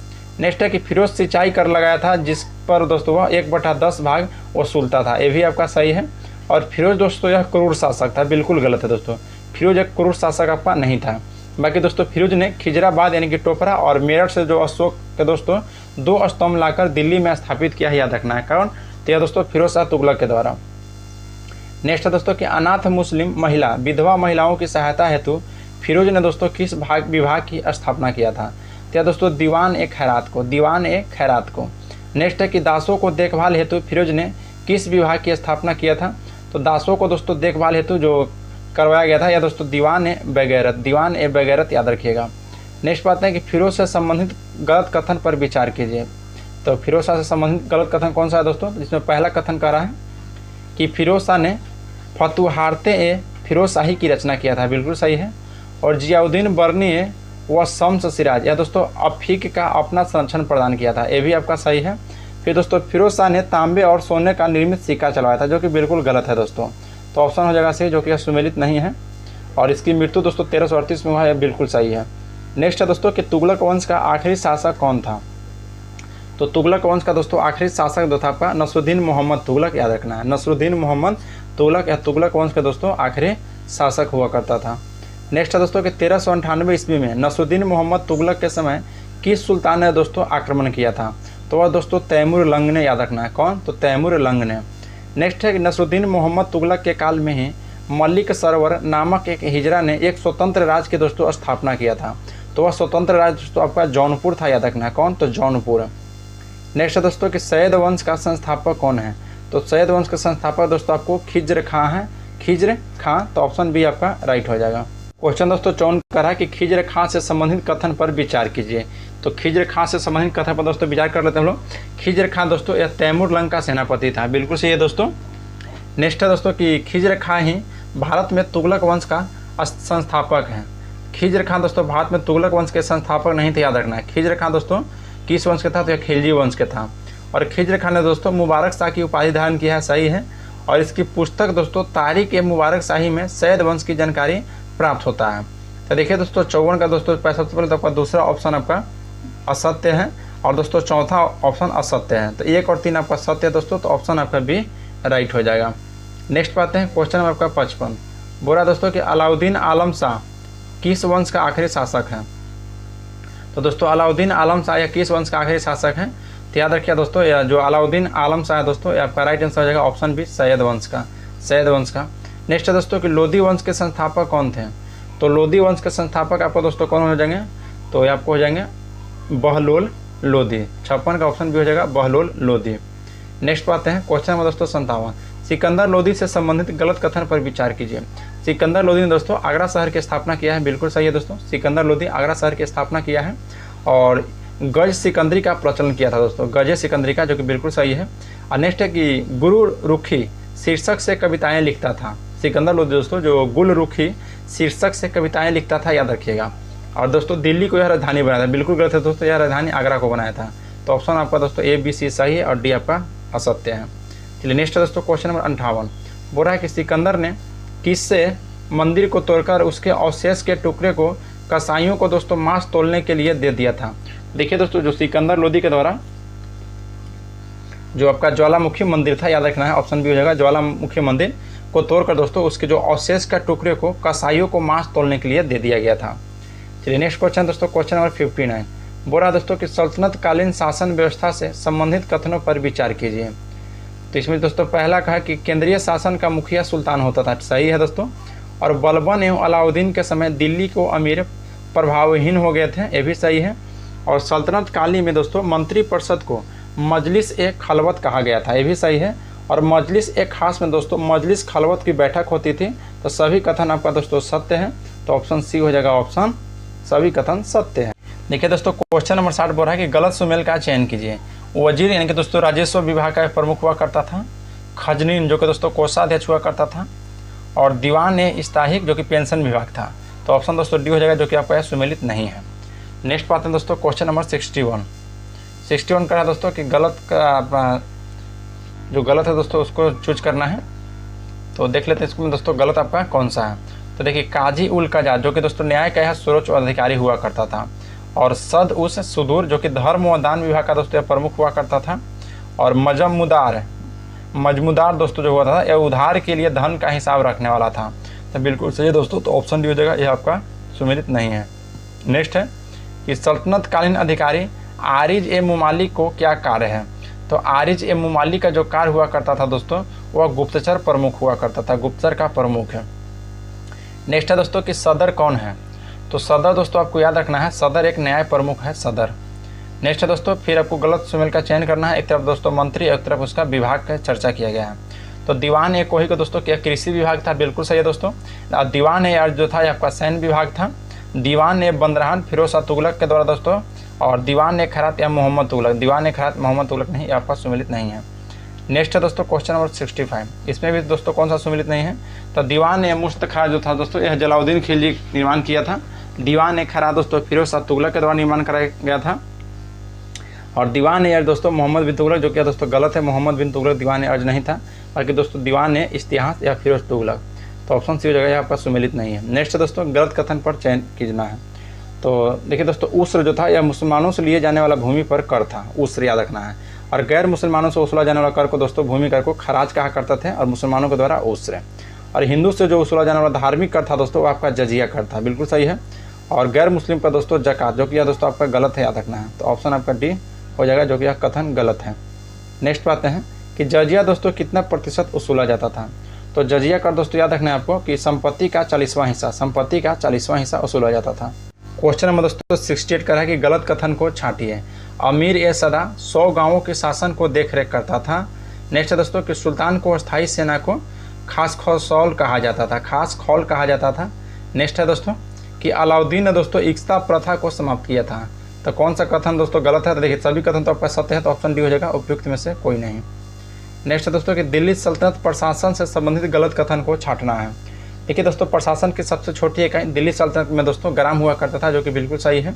नेक्स्ट है कि फिरोज सिंचाई कर लगाया था जिस पर दोस्तों वह 1/10 भाग वसूलता था, ये भी आपका सही है। और फिरोज दोस्तों यह क्रूर शासक था, बिल्कुल गलत है दोस्तों। फिरोज एक क्रूर शासक आपका नहीं था। बाकी दोस्तों फिरोज ने खिजराबाद यानी कि टोपरा और मेरठ से जो अशोक के दोस्तों 2 स्तंभ लाकर दिल्ली में स्थापित किया है, याद रखना है कौन, तो यह दोस्तों फिरोज शाह तुगलक के द्वारा। नेक्स्ट है दोस्तों कि अनाथ मुस्लिम महिला विधवा महिलाओं की सहायता हेतु फिरोज ने दोस्तों किस विभाग की स्थापना किया था। तो दोस्तों दीवान-ए-खैरात को। नेक्स्ट है कि दासों को देखभाल हेतु फिरोज ने किस विभाग की स्थापना किया था। तो दासों को दोस्तों देखभाल हेतु जो करवाया गया था या दोस्तों दीवान-ए-बगैरत याद रखिएगा। नेक्स्ट बात है कि फिरोज से संबंधित गलत कथन पर विचार कीजिए। तो फिरोज शाह से संबंधित गलत कथन कौन सा है दोस्तों, जिसमें पहला कथन कह रहा है कि फिरोज शाह ने फतुहार्ते-ए-फिरोज शाही की रचना किया था, बिल्कुल सही है। और जियाउद्दीन बर्नी व शम्स सिराज या दोस्तों अफीक का अपना संरक्षण प्रदान किया था, ये भी आपका सही है। फिर दोस्तों फिरोज शाह ने तांबे और सोने का निर्मित सिक्का चलवाया था, जो कि बिल्कुल गलत है दोस्तों। तो ऑप्शन हो जाएगा सही, जो कि सुमेलित नहीं है। और इसकी मृत्यु दोस्तों 1338 में हुआ है, बिल्कुल सही है। नेक्स्ट है दोस्तों कि तुगलक वंश का आखिरी शासक कौन था। तो तुगलक वंश का दोस्तों आखिरी शासक जो था आपका नसरुद्दीन मोहम्मद तुगलक, याद रखना है नसरुद्दीन मोहम्मद तुगलक या तुगलक वंश के दोस्तों आखिरी शासक हुआ करता था। नेक्स्ट है दोस्तों कि 1398 ईस्वी में नसरुद्दीन मोहम्मद तुगलक के समय किस सुल्तान ने दोस्तों आक्रमण किया था। तो वह दोस्तों तैमूर लंग ने, याद रखना है कौन, तो तैमूर लंग ने। नेक्स्ट है कि नसरुद्दीन मोहम्मद तुगलक के काल में ही मलिक सरवर नामक एक हिजरा ने एक स्वतंत्र राज्य की दोस्तों स्थापना किया था। तो वह स्वतंत्र राज्य दोस्तों आपका जौनपुर था, याद रखना है। कौन? तो जौनपुर। नेक्स्ट है दोस्तों कि सैयद वंश का संस्थापक कौन है? तो सैयद वंश का संस्थापक दोस्तों आपको खिज्र खां है। खिज्र खां, तो ऑप्शन बी आपका राइट हो जाएगा। क्वेश्चन दोस्तों 54 कर रहा है कि खिज्र खां से संबंधित कथन पर विचार कीजिए। तो खिज्र खां से संबंधित कथन पर दोस्तों विचार कर लेते हैं हम लोग। खिज्र खां दोस्तों यह तैमूर लंग का सेनापति था, बिल्कुल सही है दोस्तों। नेक्स्ट है दोस्तों कि खिज्र खां ही भारत में तुगलक वंश का संस्थापक है। खिज्र खां दोस्तों भारत में तुगलक वंश के संस्थापक नहीं थे, याद रखना है। खिज्र खां दोस्तों किस वंश के था? तो यह खिलजी वंश के था। और खिज्र खां ने दोस्तों मुबारक शाह की उपाधि धारण की है, सही है। और इसकी पुस्तक दोस्तों तारीख ए मुबारक शाही में सैयद वंश की जानकारी प्राप्त होता है। तो देखिए दोस्तों 54 का दोस्तों सबसे पहले तो आपका दूसरा ऑप्शन आपका असत्य है और दोस्तों चौथा ऑप्शन असत्य है। तो 1 और 3 आपका सत्य है दोस्तों, तो ऑप्शन आपका बी राइट हो जाएगा। नेक्स्ट पाते हैं क्वेश्चन नंबर आपका 55। बोल रहा दोस्तों कि अलाउद्दीन आलम शाह किस वंश का आखिरी शासक है? तो दोस्तों अलाउद्दीन आलम शाह या किस वंश का आखिरी शासक है? तो याद रखिए दोस्तों या जो अलाउद्दीन आलम शाह है दोस्तों, ये आपका राइट आंसर हो जाएगा ऑप्शन बी सैयद वंश का। सैयद वंश का। नेक्स्ट है दोस्तों कि लोधी वंश के संस्थापक कौन थे? तो लोधी वंश के संस्थापक आपको दोस्तों कौन हो जाएंगे? तो ये आपको हो जाएंगे बहलोल लोधी। 56 का ऑप्शन भी हो जाएगा बहलोल लोधी। नेक्स्ट पाते हैं क्वेश्चन नंबर दोस्तों 57। सिकंदर लोधी से संबंधित गलत कथन पर विचार कीजिए। सिकंदर लोधी ने दोस्तों आगरा शहर की स्थापना किया है, बिल्कुल सही है दोस्तों। सिकंदर लोधी आगरा शहर की स्थापना किया है और गज सिकंदरी का प्रचलन किया था दोस्तों, गज सिकंदरी का, जो कि बिल्कुल सही है। और नेक्स्ट है कि गुरु रुखी शीर्षक से कविताएं लिखता था। सिकंदर लोधी दोस्तों जो गुल रुखी शीर्षक से कविताएं लिखता था, याद रखिएगा। और दोस्तों दिल्ली को यह राजधानी बनाया था, बिल्कुल गलत है दोस्तों, यह राजधानी आगरा को बनाया था। तो ऑप्शन आपका दोस्तों ए बी सी सही है और डी आपका असत्य है। चलिए नेक्स्ट है दोस्तों क्वेश्चन नंबर 58। बोल रहा है कि सिकंदर ने किससे मंदिर को तोड़कर उसके अवशेष के टुकड़े को कसाईयों को दोस्तों मांस तोलने के लिए दे दिया था? देखिए दोस्तों जो सिकंदर लोधी के द्वारा जो आपका ज्वालामुखी मंदिर था, याद रखना है, ऑप्शन बी हो जाएगा ज्वालामुखी मंदिर को तोड़कर दोस्तों उसके जो अवशेष का टुकड़े को कसाईयों को मांस तोलने के लिए दे दिया गया था। चलिए नेक्स्ट क्वेश्चन दोस्तों क्वेश्चन नंबर 59। बोल रहा दोस्तों कि सल्तनत कालीन शासन व्यवस्था से संबंधित कथनों पर विचार कीजिए। तो इसमें दोस्तों पहला कहा कि केंद्रीय शासन का मुखिया सुल्तान होता था, सही है दोस्तों। और बलबन एवं अलाउद्दीन के समय दिल्ली को अमीर प्रभावहीन हो गए थे, ये भी सही है। और सल्तनत काली में दोस्तों मंत्री परिषद को मजलिस ए खलवत कहा गया था, ये भी सही है। और मजलिस ए खास में दोस्तों मजलिस खलवत की बैठक होती थी। तो सभी कथन आपका दोस्तों सत्य है, तो ऑप्शन सी हो जाएगा, ऑप्शन सभी कथन सत्य है। देखिए दोस्तों क्वेश्चन नंबर 60 बोल रहा है कि गलत सुमेल का चयन कीजिए। वजीर यानी कि दोस्तों राजस्व विभाग का प्रमुख हुआ करता था। खजनीन जो कि दोस्तों कोषाध्यक्ष हुआ करता था। और दीवान ए इस्ताहिक जो कि पेंशन विभाग था। तो ऑप्शन दोस्तों डी हो जाएगा, जो कि आपका सुमेलित नहीं है। नेक्स्ट पाते हैं दोस्तों क्वेश्चन नंबर 61 का है दोस्तों कि गलत का जो गलत है दोस्तों उसको चूज करना है। तो देख लेते हैं इसमें दोस्तों गलत आपका कौन सा है। तो देखिए काजी उल कजा जो कि दोस्तों न्याय का यह सर्वोच्च अधिकारी हुआ करता था। और सद उस सुदूर जो कि धर्म व दान विभाग का दोस्तों प्रमुख हुआ करता था। और मजमुदार दोस्तों जो हुआ था यह उधार के लिए धन का हिसाब रखने वाला था। तो बिल्कुल सही है दोस्तों, तो ऑप्शन डी हो जाएगा, यह आपका सुमेलित नहीं है। नेक्स्ट है कि सल्तनत कालीन अधिकारी आरिज ए मुमालिक को क्या कार्य है? तो आरिज ए मुमालिक का जो कार्य हुआ करता था दोस्तों वह गुप्तचर प्रमुख हुआ करता था, गुप्तचर का प्रमुख है। नेक्स्ट है दोस्तों कि सदर कौन है? तो सदर दोस्तों आपको याद रखना है, सदर एक न्याय प्रमुख है, सदर। नेक्स्ट है दोस्तों फिर आपको गलत सुमेल का चयन करना है। एक तरफ दोस्तों मंत्री, एक तरफ उसका विभाग का चर्चा किया गया है। तो दीवान ए कोही को दोस्तों क्या कृषि विभाग था, बिल्कुल सही है दोस्तों। दीवान ए जो था आपका सैन्य विभाग था। दीवान ए बंदरहान फिरोज शाह तुगलक के द्वारा दोस्तों। और दीवान ए खैरात या मोहम्मद तुगलक, दीवान ए खैरात मोहम्मद तुगलक नहीं, आपका सुमेलित नहीं है। नेक्स्ट है दोस्तों क्वेश्चन नंबर 65। इसमें भी दोस्तों कौन सा सुमेलित नहीं है? तो दीवान ए मुश्तखा जो था दोस्तों यह जलाउद्दीन खिलजी निर्माण किया था। दीवान ए खैरात दोस्तों फिरोज शाह तुगलक के द्वारा निर्माण कराया गया था। और दीवान ए दोस्तों मोहम्मद बिन तुगलक, जो कि दोस्तों गलत है, मोहम्मद बिन तुगलक दीवान ए अर्ज नहीं था, बल्कि दोस्तों दीवान ए इतिहास या फिरोज तुगलक। तो ऑप्शन सी हो जाएगा, आपका सुमेलित नहीं है। नेक्स्ट दोस्तों गलत कथन पर चयन कीजना है। तो देखिए दोस्तों उस्र जो था यह मुसलमानों से लिए जाने वाला भूमि पर कर था, उस्र याद रखना है। और गैर मुसलमानों से वसूला जाने वाला कर को दोस्तों भूमि कर को खराज कहा करते थे और मुसलमानों के द्वारा उस्र। और हिंदू से जो वसूला जाने वाला धार्मिक कर था दोस्तों वो आपका जजिया कर था, बिल्कुल सही है। और गैर मुस्लिम का दोस्तों जकात, जो कि यह दोस्तों आपका गलत है, याद रखना है। तो ऑप्शन आपका डी हो जाएगा, जो कि यह कथन गलत है। नेक्स्ट पाते हैं कि जजिया दोस्तों कितना प्रतिशत वसूला जाता था। तो जजिया कर दोस्तों याद रखना है आपको कि संपत्ति का 40वां हिस्सा, संपत्ति का 40वां हिस्सा वसूला जाता था। क्वेश्चन नंबर दोस्तों 68 का है कि गलत कथन को छांटिए। अमीर ए सदा 100 गांवों के शासन को देख रेख करता था। नेक्स्ट है दोस्तों कि सुल्तान को अस्थायी सेना को खास खौल कहा जाता था, खास खौल कहा जाता था। नेक्स्ट है दोस्तों कि अलाउद्दीन ने दोस्तों इक्ता प्रथा को समाप्त किया था। तो कौन सा कथन दोस्तों गलत है? तो देखिए सभी कथन तो आपका सत्य है, तो ऑप्शन डी हो जाएगा, उपयुक्त में से कोई नहीं। नेक्स्ट है दोस्तों कि दिल्ली सल्तनत प्रशासन से संबंधित गलत कथन को छांटना है। देखिए दोस्तों प्रशासन की सबसे छोटी इकाई दिल्ली सल्तनत में दोस्तों ग्राम हुआ करता था, जो कि बिल्कुल सही है।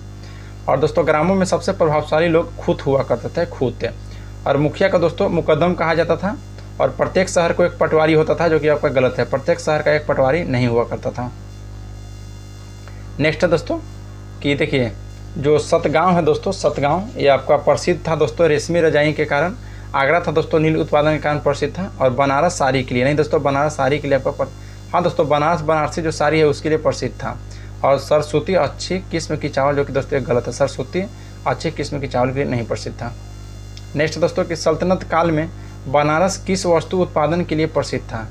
और दोस्तों ग्रामों में सबसे प्रभावशाली लोग खूत हुआ करते थे, खूत। और मुखिया का दोस्तों मुकद्दम कहा जाता था। और प्रत्येक शहर को एक पटवारी होता था, जो कि आपका गलत है, प्रत्येक शहर का एक पटवारी नहीं हुआ करता था। नेक्स्ट है दोस्तों कि देखिए जो सतगांव है दोस्तों, सतगांव ये आपका प्रसिद्ध था दोस्तों रेशमी रजाई के कारण। आगरा था दोस्तों नील उत्पादन के कारण प्रसिद्ध था। और बनारस साड़ी के लिए नहीं दोस्तों, बनारस साड़ी के लिए आपका हाँ दोस्तों बनारस बनारसी जो साड़ी है उसके लिए प्रसिद्ध था। और सरस्वती अच्छी किस्म की चावल, जो कि दोस्तों एक गलत है, सरस्वती अच्छी किस्म की चावल के लिए नहीं प्रसिद्ध था। नेक्स्ट दोस्तों कि सल्तनत काल में बनारस किस वस्तु उत्पादन के लिए प्रसिद्ध था?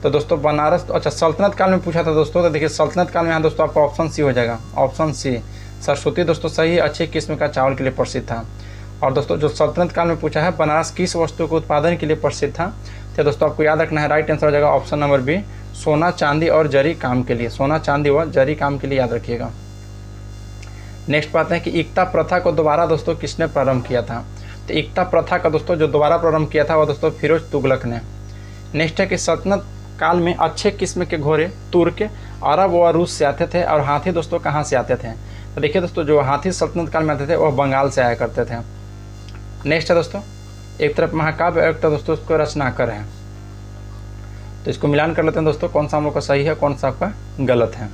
तो दोस्तों बनारस अच्छा सल्तनत काल में पूछा था दोस्तों, तो देखिए सल्तनत काल में यहाँ दोस्तों आपका ऑप्शन सी हो जाएगा, ऑप्शन सी सरस्वती दोस्तों सही, अच्छी किस्म का चावल के लिए प्रसिद्ध था। और दोस्तों जो सल्तनत काल में पूछा है बनारस किस वस्तु के उत्पादन के लिए प्रसिद्ध था, तो दोस्तों आपको याद रखना है, राइट आंसर हो जाएगा ऑप्शन नंबर बी, सोना चांदी और जरी काम के लिए, सोना चांदी व जरी काम के लिए याद रखिएगा। नेक्स्ट बात है कि इक्ता प्रथा को दोबारा दोस्तों किसने प्रारंभ किया था? तो इक्ता प्रथा का दोस्तों जो दोबारा प्रारंभ किया था वो दोस्तों फिरोज तुगलक ने। नेक्स्ट है कि सल्तनत काल में अच्छे किस्म के घोड़े तुर्क, अरब व रूस से आते थे। और हाथी दोस्तों कहाँ से आते थे? तो देखिए दोस्तों जो हाथी सल्तनत काल में आते थे वह बंगाल से आया करते थे। नेक्स्ट है दोस्तों एक तरफ महाकाव्य और एक तरफ दोस्तों उसको रचनाकर है, तो इसको मिलान कर लेते हैं दोस्तों, कौन सा हम लोग का सही है कौन सा आपका गलत है।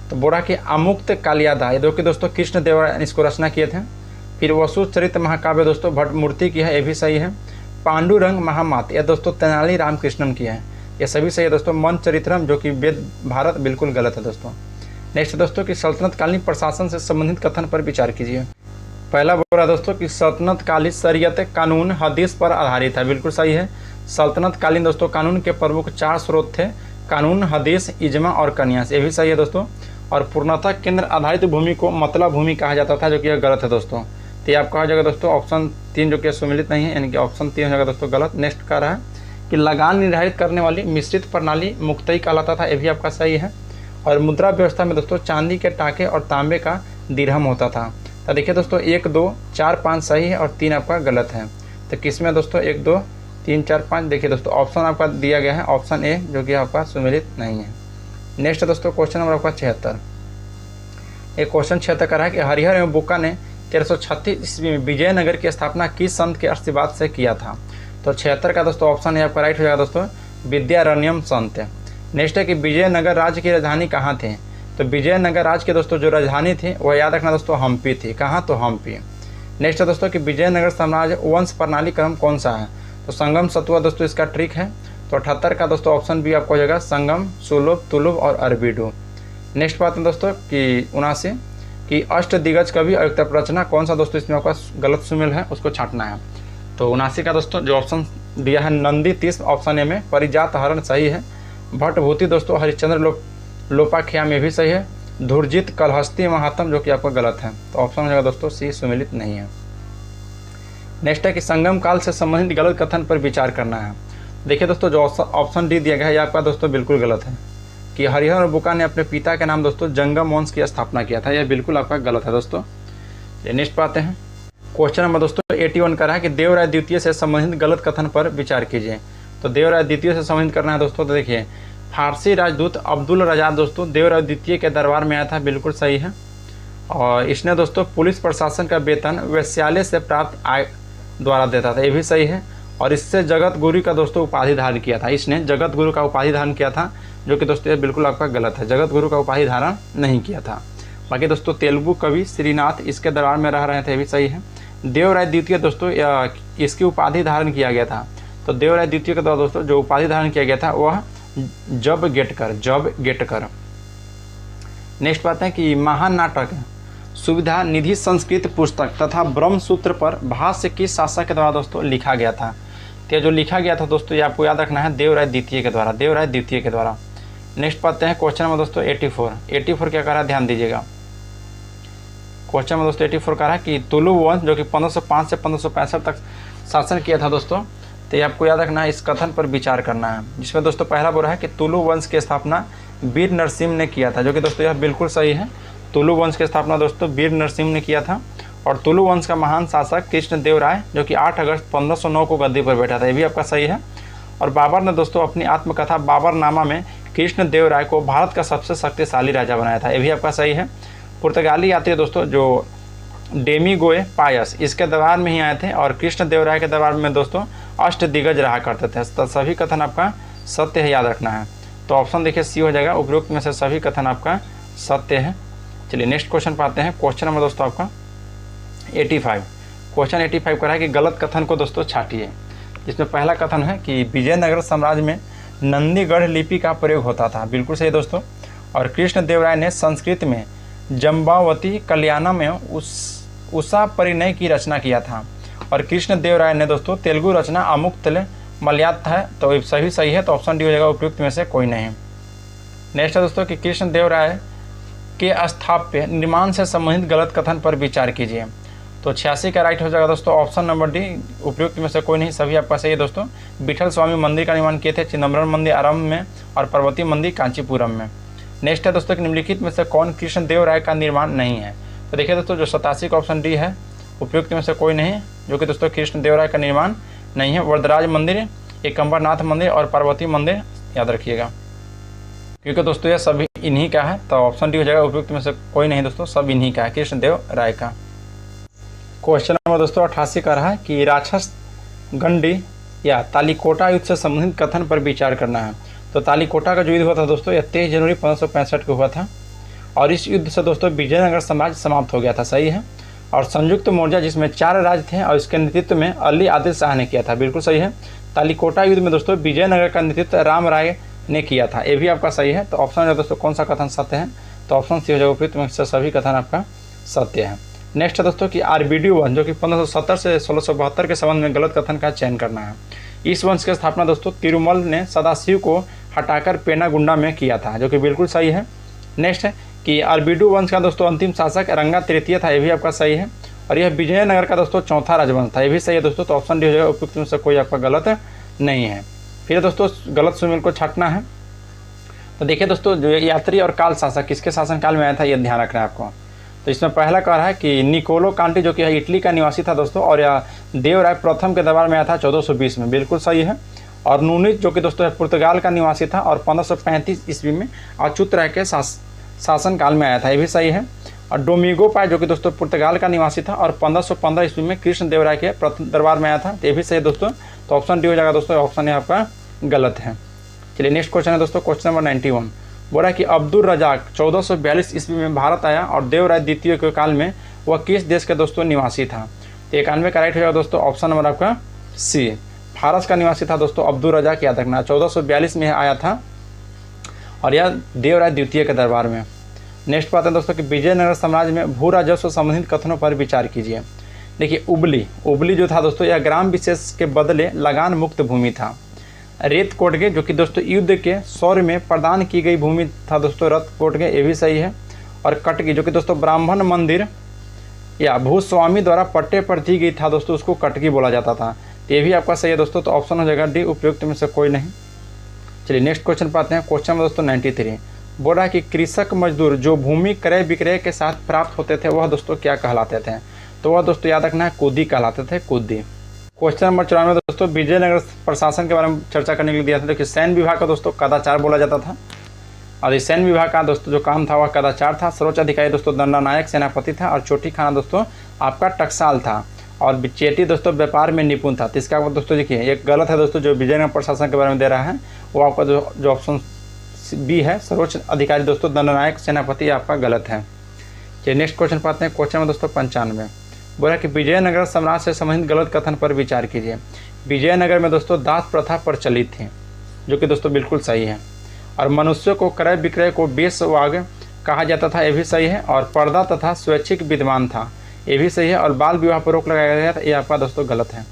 तो बोरा की अमुक्त कालियादा ये कि दोस्तों कृष्णदेव राय ने इसको रचना किए थे। फिर वसु चरित्र महाकाव्य दोस्तों भट्टमूर्ति की है, ये भी सही है। पांडुरंग महामात यह दोस्तों तेनाली रामकृष्णन की है, ये सभी सही है दोस्तों। मन चरित्रम जो कि वेद भारत बिल्कुल गलत है दोस्तों। नेक्स्ट दोस्तों कि सल्तनत कालीन प्रशासन से संबंधित कथन पर विचार कीजिए। पहला बोल रहा है दोस्तों कि सल्तनत कालीन शरीयत कानून हदीस पर आधारित है, बिल्कुल सही है। सल्तनत कालीन दोस्तों कानून के प्रमुख 4 स्रोत थे, कानून, हदीस, इजमा और कन्यास, ये भी सही है दोस्तों। और पूर्णतः केंद्र आधारित भूमि को मतलब भूमि कहा जाता था, जो कि यह गलत है दोस्तों। तो ये आपका हो जाएगा दोस्तों ऑप्शन 3 जो कि सुमिलित नहीं है, यानी कि ऑप्शन 3 हो जाएगा दोस्तों गलत। नेक्स्ट का रहा है कि लगान निर्धारित करने वाली मिश्रित प्रणाली मुक्तई कहलाता था, ये भी आपका सही है। और मुद्रा व्यवस्था में दोस्तों चांदी के टाके और तांबे का दिरहम होता था। तो देखिए दोस्तों 1, 2, 4, 5 सही है और 3 आपका गलत है। तो किसमें दोस्तों 1, 2, 3, 4, 5 देखिए दोस्तों ऑप्शन आपका दिया गया है ऑप्शन ए, जो कि आपका सुमिलित नहीं है। नेक्स्ट दोस्तों क्वेश्चन नंबर आपका 76। एक क्वेश्चन 76 का रहा है कि हरिहर एवं बुक्का ने 1336 ईस्वी में विजयनगर की स्थापना किस संत के आशीर्वाद से किया था? तो 76 का दोस्तों ऑप्शन ए आपका राइट हो जाएगा दोस्तों, विद्यारण्यम संत। नेक्स्ट है कि विजयनगर राज्य की राजधानी कहाँ थी? तो विजयनगर राज्य के दोस्तों जो राजधानी थी वह याद रखना दोस्तों हम्पी थी। कहाँ? तो हम्पी। नेक्स्ट है दोस्तों कि विजयनगर साम्राज्य वंश प्रणाली क्रम कौन सा है? तो संगम, सतुआ दोस्तों इसका ट्रिक है। तो 78 का दोस्तों ऑप्शन बी आपको हो जाएगा संगम, सुलभ, तुलुभ और अरबीडू। नेक्स्ट बात है दोस्तों कि 79 कि अष्ट दिग्गज कवि और एक रचना कौन सा दोस्तों इसमें आपका गलत सुमेल है, उसको छांटना है। तो 79 का दोस्तों जो ऑप्शन दिया है नंदी तीस ऑप्शन ए में, परिजात हरण सही है। भट्टभूति दोस्तों हरिश्चंद्र लोपाख्याम में भी सही है। धुरजित कलहस्ती महात्म जो कि आपका गलत है, तो ऑप्शन हो जाएगा दोस्तों सी सुमिलित नहीं है। नेक्स्ट है कि संगम काल से संबंधित गलत कथन पर विचार करना है। देखिए दोस्तों जो ऑप्शन डी दिया गया है ये आपका दोस्तों बिल्कुल गलत है कि हरिहर और बुक्का ने अपने पिता के नाम दोस्तों जंगम वंश की स्थापना किया था, यह बिल्कुल आपका गलत है दोस्तों। नेक्स्ट पाते हैं क्वेश्चन नंबर दोस्तों 81 का रहा है कि देवराय द्वितीय से संबंधित गलत कथन पर विचार कीजिए। तो देवराय द्वितीय से संबंधित करना है दोस्तों। तो देखिए फारसी राजदूत अब्दुल रजा दोस्तों देवराय द्वितीय के दरबार में आया था, बिल्कुल सही है। और इसने दोस्तों पुलिस प्रशासन का वेतन वेश्यालय से प्राप्त आय द्वारा देता था, ये भी सही है। और इससे जगत गुरु का दोस्तों उपाधि धारण किया था, इसने जगत गुरु का उपाधि धारण किया था, जो कि दोस्तों ये बिल्कुल आपका गलत है, जगत गुरु का उपाधि धारण नहीं किया था। बाकी दोस्तों तेलुगु कवि श्रीनाथ इसके दरबार में रह रहे थे, ये भी सही है। देवराय द्वितीय दोस्तों इसकी उपाधि धारण किया गया था। तो देवराय द्वितीय के द्वारा दोस्तों जो उपाधि धारण किया गया था वह जब गेटकर। नेक्स्ट बात है कि महान नाटक सुविधा निधि संस्कृत पुस्तक तथा ब्रह्मसूत्र पर भाष्य किस शासक के द्वारा दोस्तों लिखा गया था? तो जो लिखा गया था दोस्तों, ये आपको याद रखना है देवराय द्वितीय के द्वारा, देवराय द्वितीय के द्वारा। नेक्स्ट पढ़ते हैं क्वेश्चन में दोस्तों 84 क्या कह रहा है, ध्यान दीजिएगा। क्वेश्चन में दोस्तों 84 कह रहा है कि तुलु वंश जो कि 1505 से 1565 तक शासन किया था दोस्तों, तो ये आपको याद रखना है, इस कथन पर विचार करना है। जिसमें दोस्तों पहला बोल रहा है कि तुलु वंश की स्थापना वीर नरसिम्हा ने किया था, जो कि दोस्तों यह बिल्कुल सही है। तुलु वंश की स्थापना दोस्तों वीर नरसिम्हा ने किया था। और तुलु वंश का महान शासक कृष्णदेवराय जो कि 8 अगस्त 1509 को गद्दी पर बैठा था, ये भी आपका सही है। और बाबर ने दोस्तों अपनी आत्मकथा बाबरनामा में कृष्णदेवराय को भारत का सबसे शक्तिशाली राजा बनाया था, ये भी आपका सही है। पुर्तगाली यात्री दोस्तों जो डेमिगोए पायस, इसके दरबार में ही आए थे और कृष्णदेवराय के दरबार में दोस्तों अष्टदिग्गज रहा करते थे। तो सभी कथन आपका सत्य है, याद रखना है। तो ऑप्शन देखिए सी हो जाएगा, उपरोक्त में से सभी कथन आपका सत्य है। चलिए नेक्स्ट क्वेश्चन पाते हैं। क्वेश्चन नंबर दोस्तों आपका 85, क्वेश्चन 85 कर रहा है कि गलत कथन को दोस्तों छाटिए। जिसमें पहला कथन है कि विजयनगर साम्राज्य में नंदीगढ़ लिपि का प्रयोग होता था, बिल्कुल सही दोस्तों। और कृष्णदेवराय ने संस्कृत में जम्बावती कल्याणम में उषा परिणय की रचना किया था। और कृष्णदेवराय ने दोस्तों तेलुगु रचना अमुक्तले मलयात है, तो सही है। तो ऑप्शन डी हो जाएगा, उपयुक्त में से कोई नहीं। नेक्स्ट है दोस्तों कि कृष्णदेवराय के स्थापत्य निर्माण से संबंधित गलत कथन पर विचार कीजिए। तो 86 का राइट हो जाएगा दोस्तों, ऑप्शन नंबर डी, उपयुक्त में से कोई नहीं, सभी आपका सही है दोस्तों। विठल स्वामी मंदिर का निर्माण किए थे चिदम्बरम मंदिर आरंभ में और पार्वती मंदिर कांचीपुरम में। नेक्स्ट है दोस्तों कि निम्नलिखित में से कौन कृष्णदेवराय का निर्माण नहीं है। तो देखिए दोस्तों जो 87 का ऑप्शन डी है, उपयुक्त में से कोई नहीं, जो कि दोस्तों कृष्णदेवराय का निर्माण नहीं है। वरदराज मंदिर, एकम्बरनाथ मंदिर और पार्वती मंदिर याद रखिएगा, क्योंकि दोस्तों यह सभी इन्हीं का है। तो ऑप्शन डी हो जाएगा, उपयुक्त में से कोई नहीं दोस्तों, सब इन्हीं का है, कृष्णदेवराय का। क्वेश्चन नंबर दोस्तों 88 का रहा है कि राक्षस गंडी या तालीकोटा युद्ध से संबंधित कथन पर विचार करना है। तो तालीकोटा का जो युद्ध हुआ था दोस्तों, यह 23 जनवरी 1565 को हुआ था। और इस युद्ध से दोस्तों विजयनगर साम्राज्य समाप्त हो गया था, सही है। और संयुक्त मोर्चा जिसमें 4 राज्य थे और इसके नेतृत्व में अली आदिल शाह ने किया था, बिल्कुल सही है। तालीकोटा युद्ध में दोस्तों विजयनगर का नेतृत्व राम राय ने किया था, ये भी आपका सही है। तो ऑप्शन है दोस्तों कौन सा कथन सत्य है, तो ऑप्शन सी हो जाएगा, उपयुक्त में से सभी कथन आपका सत्य है। नेक्स्ट है दोस्तों कि आरबीडी वंश जो कि 1570 से 1672 के संबंध में गलत कथन का चयन करना है। इस वंश की स्थापना दोस्तों तिरुमल ने सदाशिव को हटाकर पेनागुंडा में किया था, जो कि बिल्कुल सही है। नेक्स्ट है कि आरबीडू वंश का दोस्तों अंतिम शासक रंगा तृतीय था, ये भी आपका सही है। और यह विजयनगर का दोस्तों चौथा राजवंश था, ये भी सही है दोस्तों। तो ऑप्शन डी हो जाएगा, उपयुक्त में से कोई आपका गलत नहीं है। फिर दोस्तों गलत सुमेल को छाटना है। तो देखिए दोस्तों जो यात्री और काल शासक किसके शासनकाल में आया था, ये ध्यान रखना है आपको। तो इसमें पहला कह रहा है कि निकोलो कांटी जो कि इटली का निवासी था दोस्तों, और यह देवराय प्रथम के दरबार में आया था 1420 में, बिल्कुल सही है। और नूनिज जो कि दोस्तों पुर्तगाल का निवासी था और 1535 ईस्वी में अच्युत राय के शासनकाल में आया था, ये भी सही है। और डोमिगो पाय जो कि दोस्तों पुर्तगाल का निवासी था और 1515 ईस्वी में कृष्णदेवराय के प्रथम दरबार में आया था, ये भी सही है दोस्तों। तो ऑप्शन डी हो जाएगा दोस्तों, ऑप्शन ये आपका गलत है। चलिए नेक्स्ट क्वेश्चन है दोस्तों, क्वेश्चन नंबर 91। बोला कि अब्दुल रजाक 1442 ईस्वी में भारत आया और देवराय द्वितीय के काल में वह किस देश के दोस्तों निवासी था। तो 91 का राइट हो जाएगा दोस्तों, ऑप्शन नंबर आपका सी, फारस का निवासी था दोस्तों अब्दुल रजाक, याद रखना 1442 में आया था और यह देवराय द्वितीय के दरबार में। नेक्स्ट बात है दोस्तों कि विजयनगर साम्राज्य में भू राजस्व संबंधित कथनों पर विचार कीजिए। देखिए उबली जो था दोस्तों यह ग्राम विशेष के बदले लगान मुक्त भूमि था। रेत कोटगे जो कि दोस्तों युद्ध के शौर्य में प्रदान की गई भूमि था दोस्तों रत कोटगे, ये भी सही है। और कटगी जो कि दोस्तों ब्राह्मण मंदिर या भूस्वामी द्वारा पट्टे पर दी गई था दोस्तों, उसको कटगी बोला जाता था, ये भी आपका सही है दोस्तों। तो ऑप्शन हो जाएगा डी, उपयुक्त में से कोई नहीं। चलिए नेक्स्ट क्वेश्चन पाते हैं। क्वेश्चन में दोस्तों 93 बोल रहा है कि कृषक मजदूर जो भूमि क्रय विक्रय के साथ प्राप्त होते थे वह दोस्तों क्या कहलाते थे। तो वह दोस्तों याद रखना है कुद्दी कहलाते थे, कुद्दी। क्वेश्चन नंबर 94 दोस्तों विजयनगर प्रशासन के बारे में चर्चा करने के लिए दिया था। देखिए सैन्य विभाग का दोस्तों कदाचार बोला जाता था और इस सैन्य विभाग का दोस्तों जो काम था वह कदाचार था। सर्वोच्च अधिकारी दोस्तों दंडानायक सेनापति था और चोटी खाना दोस्तों आपका टकसाल था और चेटी दोस्तों व्यापार में निपुण था। तो इसका दोस्तों देखिए एक गलत है दोस्तों, जो विजयनगर प्रशासन के बारे में दे रहा है वो आपका जो ऑप्शन बी है सर्वोच्च अधिकारी दोस्तों दंडानायक सेनापति, आपका गलत है। चलिए नेक्स्ट क्वेश्चन पाते हैं। क्वेश्चन में दोस्तों 95 बोला कि विजयनगर साम्राज्य से संबंधित गलत कथन पर विचार कीजिए। विजयनगर में दोस्तों दास प्रथा प्रचलित थी, जो कि दोस्तों बिल्कुल सही है। और मनुष्यों को क्रय विक्रय को बेसवाग कहा जाता था, ये भी सही है। और पर्दा तथा स्वैच्छिक विद्यमान था, ये भी सही है। और बाल विवाह पर रोक लगाया गया था, ये आपका दोस्तों गलत है।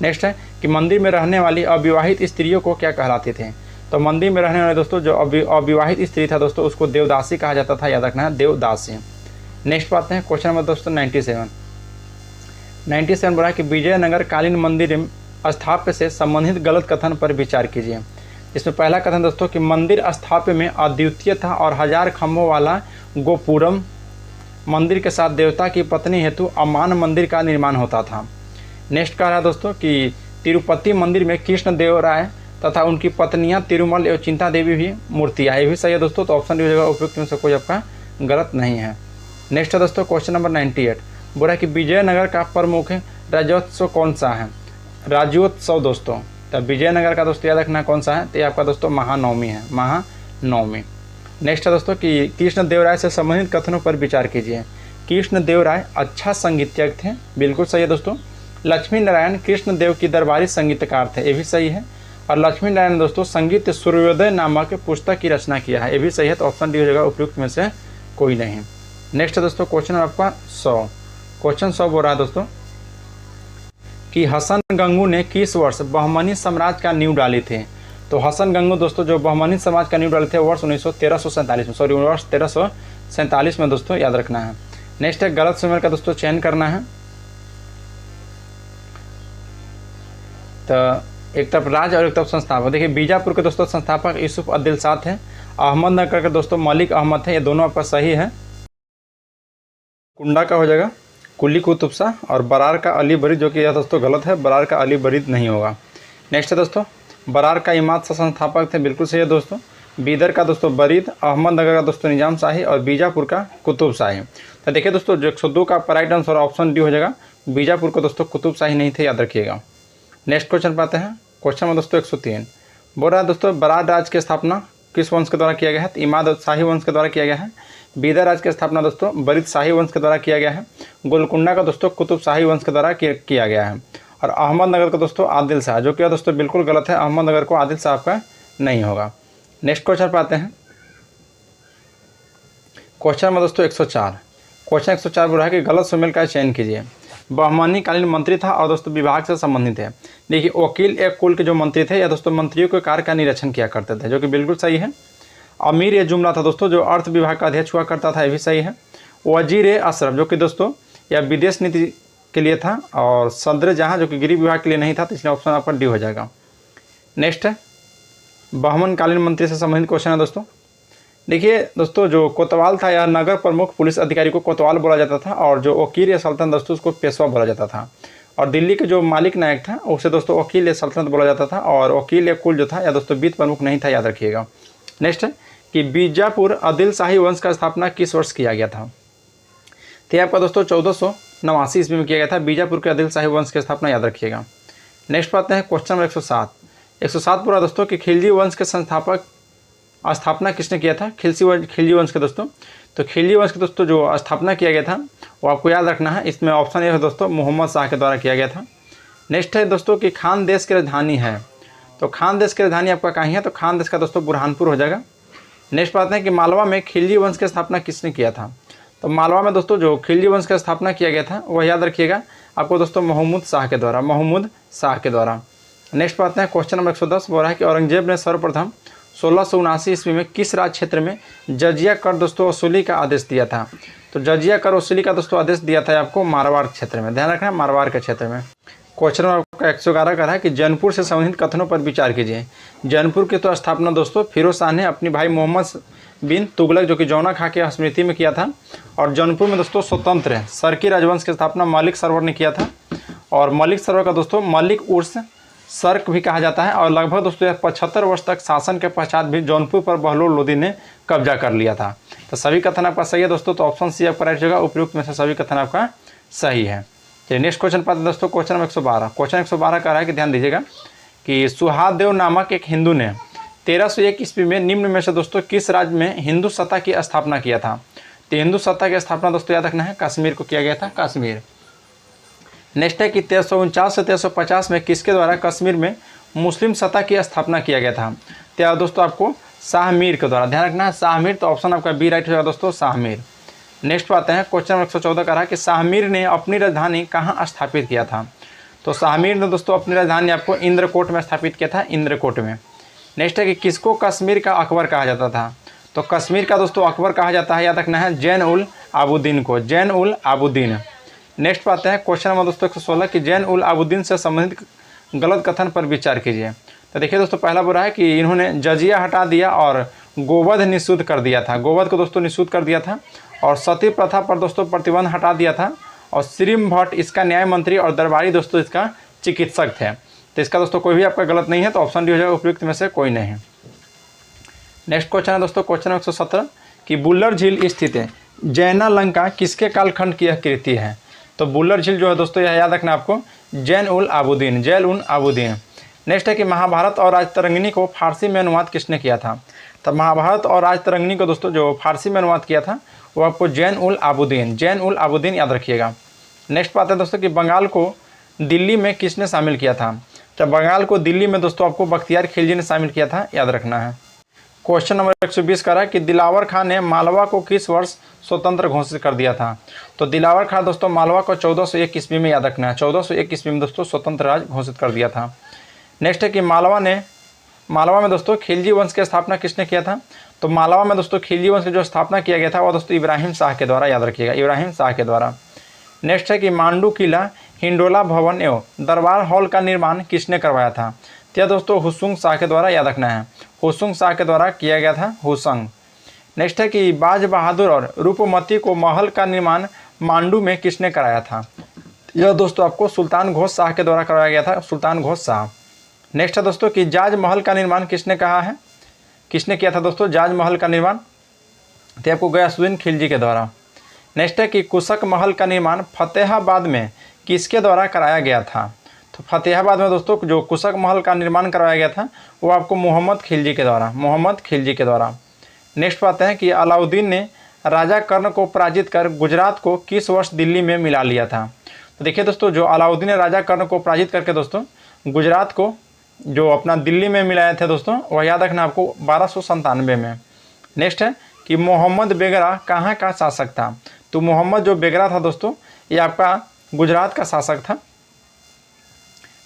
नेक्स्ट है कि मंदिर में रहने वाली अविवाहित स्त्रियों को क्या कहलाते थे। तो मंदिर में रहने वाले दोस्तों जो अविवाहित स्त्री था दोस्तों उसको देवदासी कहा जाता था, याद रखना है, देवदासी। नेक्स्ट बात है क्वेश्चन नंबर दोस्तों 97 बोला कि विजयनगर कालीन मंदिर स्थाप्य से संबंधित गलत कथन पर विचार कीजिए। इसमें पहला कथन दोस्तों कि मंदिर स्थाप्य में अद्वितीय था और 1000 खम्भों वाला गोपुरम मंदिर के साथ देवता की पत्नी हेतु अमान मंदिर का निर्माण होता था। नेक्स्ट कह रहा है दोस्तों कि तिरुपति मंदिर में कृष्ण देव राय तथा उनकी पत्नियां तिरुमल एवं चिंता देवी भी मूर्तियाँ, ये भी सही है दोस्तों। तो ऑप्शन डी हो जाएगा उपयुक्त में से कोई आपका गलत नहीं है। नेक्स्ट है दोस्तों क्वेश्चन नंबर 98 बोला कि विजयनगर का प्रमुख राज्योत्सव कौन सा है। राज्योत्सव दोस्तों, तो विजयनगर का दोस्तों याद रखना कौन सा है, तो ये आपका दोस्तों महानवमी है, महानवमी। नेक्स्ट है दोस्तों कि कृष्ण देव राय से संबंधित कथनों पर विचार कीजिए। कृष्ण देव राय अच्छा संगीतज्ञ थे, बिल्कुल सही है दोस्तों। लक्ष्मी नारायण कृष्ण देव की दरबारी संगीतकार थे, ये भी सही है। और लक्ष्मी नारायण दोस्तों संगीत सूर्योदय नामक पुस्तक की रचना किया है, ये भी सही है। तो ऑप्शन डी हो जाएगा उपयुक्त में से कोई नहीं। नेक्स्ट है दोस्तों क्वेश्चन आपका 100 क्वेश्चन 100 बोल रहा है दोस्तों कि हसन गंगू ने किस वर्ष बहमनी साम्राज्य का नींव डाली थी। तो हसन गंगू दोस्तों जो बहमनी समाज का नींव डाले थे वर्ष 1347 में दोस्तों, याद रखना है। नेक्स्ट है गलत समय का दोस्तों चयन करना है। तो एक तरफ राज और एक तरफ संस्थापक, देखिए बीजापुर के दोस्तों संस्थापक यूसुफ अदिलशाह थे, अहमदनगर के दोस्तों मलिक अहमद थे, ये दोनों आपका सही है। कुंडा का हो जाएगा कुली कुतुब शाह, और बरार का अली बरीद, जो कि यह दोस्तों गलत है, बरार का अली बरीद नहीं होगा। नेक्स्ट है दोस्तों बरार का इमाद शाह संस्थापक थे, बिल्कुल सही है दोस्तों। बीदर का दोस्तों बरीद, अहमदनगर का दोस्तों निजाम शाही और बीजापुर का कुतुब शाही। तो देखिए दोस्तों जो 102 का राइट आंसर ऑप्शन डी हो जाएगा, बीजापुर को दोस्तों कुतुब शाही नहीं थे, याद रखिएगा। नेक्स्ट क्वेश्चन पाते हैं क्वेश्चन में दोस्तों 103 बोल रहा है दोस्तों बरार राज की स्थापना किस वंश के द्वारा किया गया है। तो इमाद शाही वंश के द्वारा किया गया है। बीदर राज की स्थापना दोस्तों बरीद शाही वंश के द्वारा किया गया है। गोलकुंडा का दोस्तों कुतुब शाही वंश के द्वारा किया गया है। और अहमदनगर का दोस्तों आदिल शाह, जो कि दोस्तों बिल्कुल गलत है, अहमदनगर को आदिल शाह का नहीं होगा। नेक्स्ट क्वेश्चन पाते हैं क्वेश्चन में दोस्तों 104 क्वेश्चन 104 बोल रहा है कि गलत सुमेल का चयन कीजिए। बहमनी कालीन मंत्री था और दोस्तों विभाग से संबंधित है। देखिए वकील एक कुल के जो मंत्री थे या दोस्तों मंत्रियों के कार्य का निरीक्षण किया करते थे, जो कि बिल्कुल सही है। अमीर ये जुमला था दोस्तों जो अर्थ विभाग का अध्यक्ष हुआ करता था, ये भी सही है। वजीर अशरफ जो कि दोस्तों या विदेश नीति के लिए था, और सदर जहाँ जो कि गृह विभाग के लिए नहीं था, तो इसलिए ऑप्शन आपका डी हो जाएगा। नेक्स्ट है बहमन कालीन मंत्री से संबंधित क्वेश्चन है दोस्तों। देखिए दोस्तों जो कोतवाल था या नगर प्रमुख पुलिस अधिकारी को कोतवाल बोला जाता था, और जो वकील या सल्तनत दोस्तों उसको पेशवा बोला जाता था। और दिल्ली के जो मालिक नायक था उसे दोस्तों वकील या सल्तनत बोला जाता था, और वकील या कुल जो था या दोस्तों वित्त प्रमुख नहीं था, याद रखिएगा। नेक्स्ट है कि बीजापुर आदिल शाही वंश का स्थापना किस वर्ष किया गया था। तो आपका दोस्तों 1489 ईस्वी में किया गया था बीजापुर के आदिल शाही वंश की स्थापना, याद रखिएगा। नेक्स्ट पाते हैं क्वेश्चन नंबर 107 पूरा दोस्तों कि खिलजी वंश के स्थापना किसने किया था। खिलजी वंश के दोस्तों, तो खिलजी वंश के दोस्तों जो स्थापना किया गया था वो आपको याद रखना है। इसमें ऑप्शन ए है दोस्तों मोहम्मद शाह के द्वारा किया गया था। नेक्स्ट है दोस्तों कि खान देश की राजधानी है। तो खान देश की राजधानी आपका कहीं है, तो खान देश का दोस्तों बुरहानपुर हो जाएगा। नेक्स्ट बात है कि मालवा में खिलजी वंश की स्थापना किसने किया था। तो मालवा में दोस्तों जो खिलजी वंश की स्थापना किया गया था वह याद रखिएगा आपको दोस्तों महमूद शाह के द्वारा। नेक्स्ट बात है क्वेश्चन नंबर 110 बोल रहा है कि औरंगजेब ने सर्वप्रथम 1679 ईस्वी में किस राज्य क्षेत्र में जजिया कर दोस्तों वसूली का आदेश दिया था। तो जजिया कर वसूली का दोस्तों आदेश दिया था आपको मारवाड़ क्षेत्र में, ध्यान रखना मारवाड़ के क्षेत्र में। क्वेश्चन आपका 111 का है कि जौनपुर से संबंधित कथनों पर विचार कीजिए। जौनपुर की तो स्थापना दोस्तों फिरोज शाह ने अपनी भाई मोहम्मद बिन तुगलक जो कि जौना खां की स्मृति में किया था। और जौनपुर में दोस्तों स्वतंत्र सरकी राजवंश की स्थापना मलिक सरवर ने किया था, और मलिक सरवर का दोस्तों मलिक उर्स सर्क भी कहा जाता है। और लगभग दोस्तों 75 वर्ष तक शासन के पश्चात भी जौनपुर पर बहलोल लोदी ने कब्जा कर लिया था। तो सभी कथन आपका सही है दोस्तों, तो ऑप्शन सी आपका राइट होगा, उपयुक्त में से सभी कथन आपका सही है। चलिए नेक्स्ट क्वेश्चन पाते हैं दोस्तों क्वेश्चन नंबर 112 क्वेश्चन 112 का रहा है कि ध्यान दीजिएगा कि सुहादेव नामक एक हिंदू ने 1301 ईस्वी में निम्न में से दोस्तों किस राज्य में हिंदू सत्ता की स्थापना किया था। तो हिंदू सत्ता की स्थापना दोस्तों याद रखना है कश्मीर को किया गया था, कश्मीर। नेक्स्ट है कि 1349 से 1350 में किसके द्वारा कश्मीर में मुस्लिम सत्ता की स्थापना किया गया था। तो दोस्तों आपको शाह मीर के द्वारा, ध्यान रखना है शाह मीर, तो ऑप्शन आपका बी राइट हो जाएगा दोस्तों शाह मीर। नेक्स्ट आते हैं क्वेश्चन नंबर 114 का रहा कि शाह मीर ने अपनी राजधानी कहाँ स्थापित किया था। तो शाहमीर ने दोस्तों अपनी राजधानी आपको इंद्रकोट में स्थापित किया था, इंद्रकोट में। नेक्स्ट है कि किसको कश्मीर का अकबर कहा जाता था? तो कश्मीर का दोस्तों अकबर कहा जाता है, याद रखना है, जैन उल आबुद्दीन को, जैन उल आबुद्दीन। नेक्स्ट पाते हैं क्वेश्चन नंबर दोस्तों 116 कि जैन उल आबुद्दीन से संबंधित गलत कथन पर विचार कीजिए। तो देखिए दोस्तों, पहला बुरा है कि इन्होंने जजिया हटा दिया और गोवध निषिद्ध कर दिया था, गोवध को दोस्तों निषिद्ध कर दिया था, और सती प्रथा पर दोस्तों प्रतिबंध हटा दिया था, और श्रीम भट्ट इसका न्याय मंत्री और दरबारी दोस्तों इसका चिकित्सक थे। तो इसका दोस्तों कोई भी आपका गलत नहीं है, तो ऑप्शन डी हो जाएगा उपयुक्त में से कोई नहीं। नेक्स्ट क्वेश्चन है दोस्तों क्वेश्चन 117 कि बुल्लर झील स्थित है जैना लंका किसके कालखंड की यह कृति है? तो बुल्लर झील जो है दोस्तों यह याद रखना आपको, जैन उल आबुद्दीन, जैन उल आबुद्दीन। नेक्स्ट है कि महाभारत और राजतरंगिणी को फारसी में अनुवाद किसने किया था? तो महाभारत और राजतरंगिणी को दोस्तों जो फारसी में अनुवाद किया था वो आपको जैन उल आबुद्दीन, जैन उल आबुद्दीन याद रखिएगा। नेक्स्ट बात है दोस्तों कि बंगाल को दिल्ली में किसने शामिल किया था? तो बंगाल को दिल्ली में दोस्तों आपको बख्तियार खिलजी ने शामिल किया था, याद रखना है। क्वेश्चन नंबर 120 का रहा कि दिलावर खां ने मालवा को किस वर्ष स्वतंत्र घोषित कर दिया था? तो दिलावर खां दोस्तों मालवा को 1401 ईस्वी में, याद रखना है, 1401 ईस्वी में दोस्तों स्वतंत्र राज्य घोषित कर दिया था। नेक्स्ट है कि मालवा में दोस्तों खिलजी वंश की स्थापना किसने किया था? तो मालवा में दोस्तों खिलजी वंश की जो स्थापना किया गया था वो दोस्तों इब्राहिम शाह के द्वारा, याद रखिएगा, इब्राहिम शाह के द्वारा। नेक्स्ट है कि मांडू किला, हिंडोला भवन एवं दरबार हॉल का निर्माण किसने करवाया था? तो यह दोस्तों हुसुंग शाह के द्वारा, याद रखना है, हुसुंग शाह के द्वारा किया गया था, हुसंग। नेक्स्ट है कि बाज बहादुर और रूपमती को महल का निर्माण मांडू में किसने कराया था? यह दोस्तों आपको सुल्तान घोष शाह के द्वारा कराया गया था, सुल्तान घोष शाह। नेक्स्ट है दोस्तों कि जाज महल का निर्माण किसने कहा है, किसने किया था दोस्तों जाज महल का निर्माण? तो आपको गयासुद्दीन खिलजी के द्वारा। नेक्स्ट है कि कुशक महल का निर्माण फतेहाबाद में किसके द्वारा कराया गया था? तो फतेहाबाद में दोस्तों जो कुशक महल का निर्माण करवाया गया था वो आपको मोहम्मद खिलजी के द्वारा, मोहम्मद खिलजी के द्वारा। नेक्स्ट बात है कि अलाउद्दीन ने राजा कर्ण को पराजित कर गुजरात को किस वर्ष दिल्ली में मिला लिया था? तो देखिए दोस्तों, जो अलाउद्दीन ने राजा कर्ण को पराजित करके दोस्तों गुजरात को जो अपना दिल्ली में मिलाए थे दोस्तों, वह याद रखना आपको 1297 में। नेक्स्ट है कि मोहम्मद बेगरा कहाँ का शासक था? तो मोहम्मद जो बेगरा था दोस्तों ये आपका गुजरात का शासक था।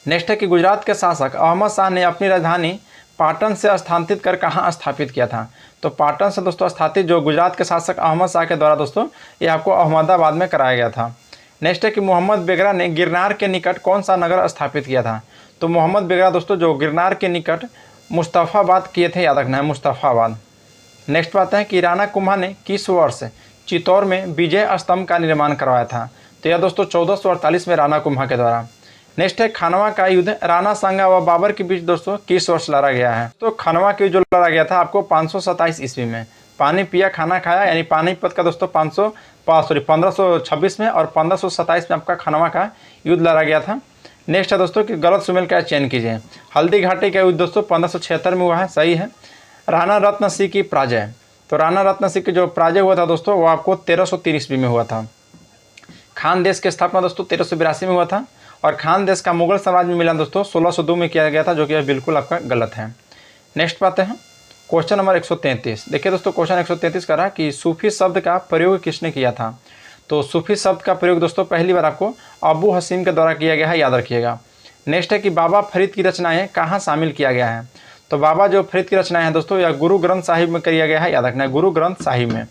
नेक्स्ट है कि गुजरात के शासक अहमद शाह ने अपनी राजधानी पाटन से स्थानांतरित कर कहाँ स्थापित किया था? तो पाटन से दोस्तों स्थापित जो गुजरात के शासक अहमद शाह के द्वारा दोस्तों ये आपको अहमदाबाद में कराया गया था। नेक्स्ट है कि मोहम्मद बेगरा ने गिरनार के निकट कौन सा नगर स्थापित किया था? तो मोहम्मद बेगरा दोस्तों जो गिरनार के निकट मुस्तफ़ाबाद किए थे, याद रखना है, मुस्तफ़ाबाद। नेक्स्ट बात है कि राणा कुंभा ने किस वर्ष चित्तौड़ में विजय स्तंभ का निर्माण करवाया था? तो यह दोस्तों 1448 में राणा कुंभा के द्वारा। नेक्स्ट है खानवा का युद्ध राणा सांगा व बाबर के बीच दोस्तों किस वर्ष लड़ा गया है? तो खानवा के जो लड़ा गया था आपको 527 ईस्वी में। पानी पिया खाना खाया यानी पानीपत का दोस्तों 1526 में और 1527 में आपका खानवा का युद्ध लड़ा गया था। नेक्स्ट है दोस्तों कि गलत सुमेल का चयन कीजिए। हल्दी घाटी का युद्ध दोस्तों 1576 में हुआ है, सही है। राणा रत्न सिंह की पराजय, तो राणा रत्न सिंह की जो पराजय हुआ था दोस्तों वो आपको 1303 ईस्वी में हुआ था। खान देश की स्थापना दोस्तों 1382 में हुआ था, और खान देश का मुगल साम्राज्य में मिलन दोस्तों 1602 में किया गया था, जो कि बिल्कुल आपका गलत है। नेक्स्ट बात है क्वेश्चन नंबर 133। देखिए दोस्तों क्वेश्चन 133 का रहा कि सूफी शब्द का प्रयोग किसने किया था? तो सूफी शब्द का प्रयोग दोस्तों पहली बार आपको अबू हसीम के द्वारा किया गया है, याद रखिएगा। नेक्स्ट है कि बाबा फरीद की रचनाएं कहाँ शामिल किया गया है? तो बाबा जो फरीद की रचनाएं हैं दोस्तों यह गुरु ग्रंथ साहिब में किया गया है, याद रखना है, गुरु ग्रंथ साहिब में।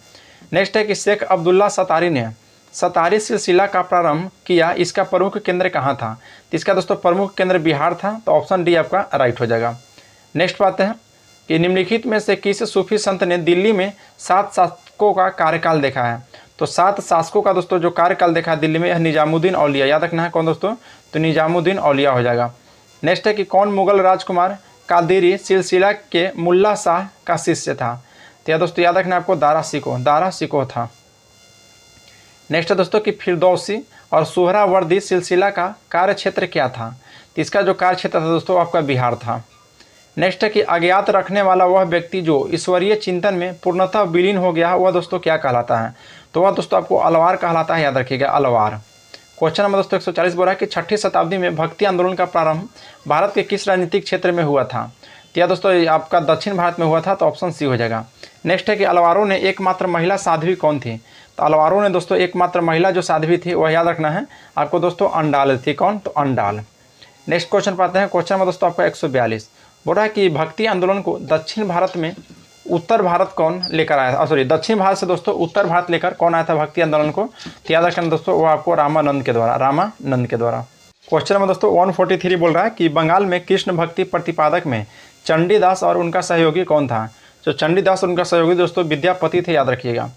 नेक्स्ट है कि शेख अब्दुल्ला सतारी ने सतारी सिलसिला का प्रारंभ किया, इसका प्रमुख केंद्र कहाँ था? तो इसका दोस्तों प्रमुख केंद्र बिहार था, तो ऑप्शन डी आपका राइट हो जाएगा। नेक्स्ट बात है कि निम्नलिखित में से किस सूफी संत ने दिल्ली में 7 शासकों का कार्यकाल देखा है? तो 7 शासकों का दोस्तों जो कार्यकाल देखा है दिल्ली में, यह निजामुद्दीन औलिया, याद रखना है कौन दोस्तों? तो निजामुद्दीन औलिया हो जाएगा। नेक्स्ट है कि कौन मुगल राजकुमार कादिरी सिलसिला के मुल्ला शाह का शिष्य था? तो यह दोस्तों याद रखना आपको दारा शिकोह था। नेक्स्ट है दोस्तों कि फिरदौसी और सोहरावर्दी सिलसिला का कार्य क्षेत्र क्या था? तो इसका जो कार्य क्षेत्र था दोस्तों आपका बिहार था। नेक्स्ट है कि अज्ञात रखने वाला वह व्यक्ति जो ईश्वरीय चिंतन में पूर्णतः विलीन हो गया वह दोस्तों क्या कहलाता है? तो वह दोस्तों आपको अलवार कहलाता है, याद रखिएगा, अलवार। क्वेश्चन नंबर दोस्तों 140 बोल रहा है कि 6ठी शताब्दी में भक्ति आंदोलन का प्रारंभ भारत के किस राजनीतिक क्षेत्र में हुआ था? तो यह दोस्तों आपका दक्षिण भारत में हुआ था, तो ऑप्शन सी हो जाएगा। नेक्स्ट है कि अलवारों ने एकमात्र महिला साध्वी कौन थी? तो अलवारों ने दोस्तों एकमात्र महिला जो साध्वी थी वह याद रखना है आपको दोस्तों अंडाल थी। कौन? तो अंडाल। नेक्स्ट क्वेश्चन पाते हैं। क्वेश्चन में दोस्तों आपका 142 बोल रहा है कि भक्ति आंदोलन को दक्षिण भारत में उत्तर भारत कौन लेकर आया था, सॉरी दक्षिण भारत से दोस्तों उत्तर भारत लेकर कौन आया था भक्ति आंदोलन को, तो याद रखना दोस्तों वो आपको रामानंद के द्वारा। क्वेश्चन में दोस्तों 143 बोल रहा है कि बंगाल में कृष्ण भक्ति प्रतिपादक में चंडीदास और उनका सहयोगी कौन था, जो चंडीदास और उनका सहयोगी दोस्तों विद्यापति थे, याद रखिएगा।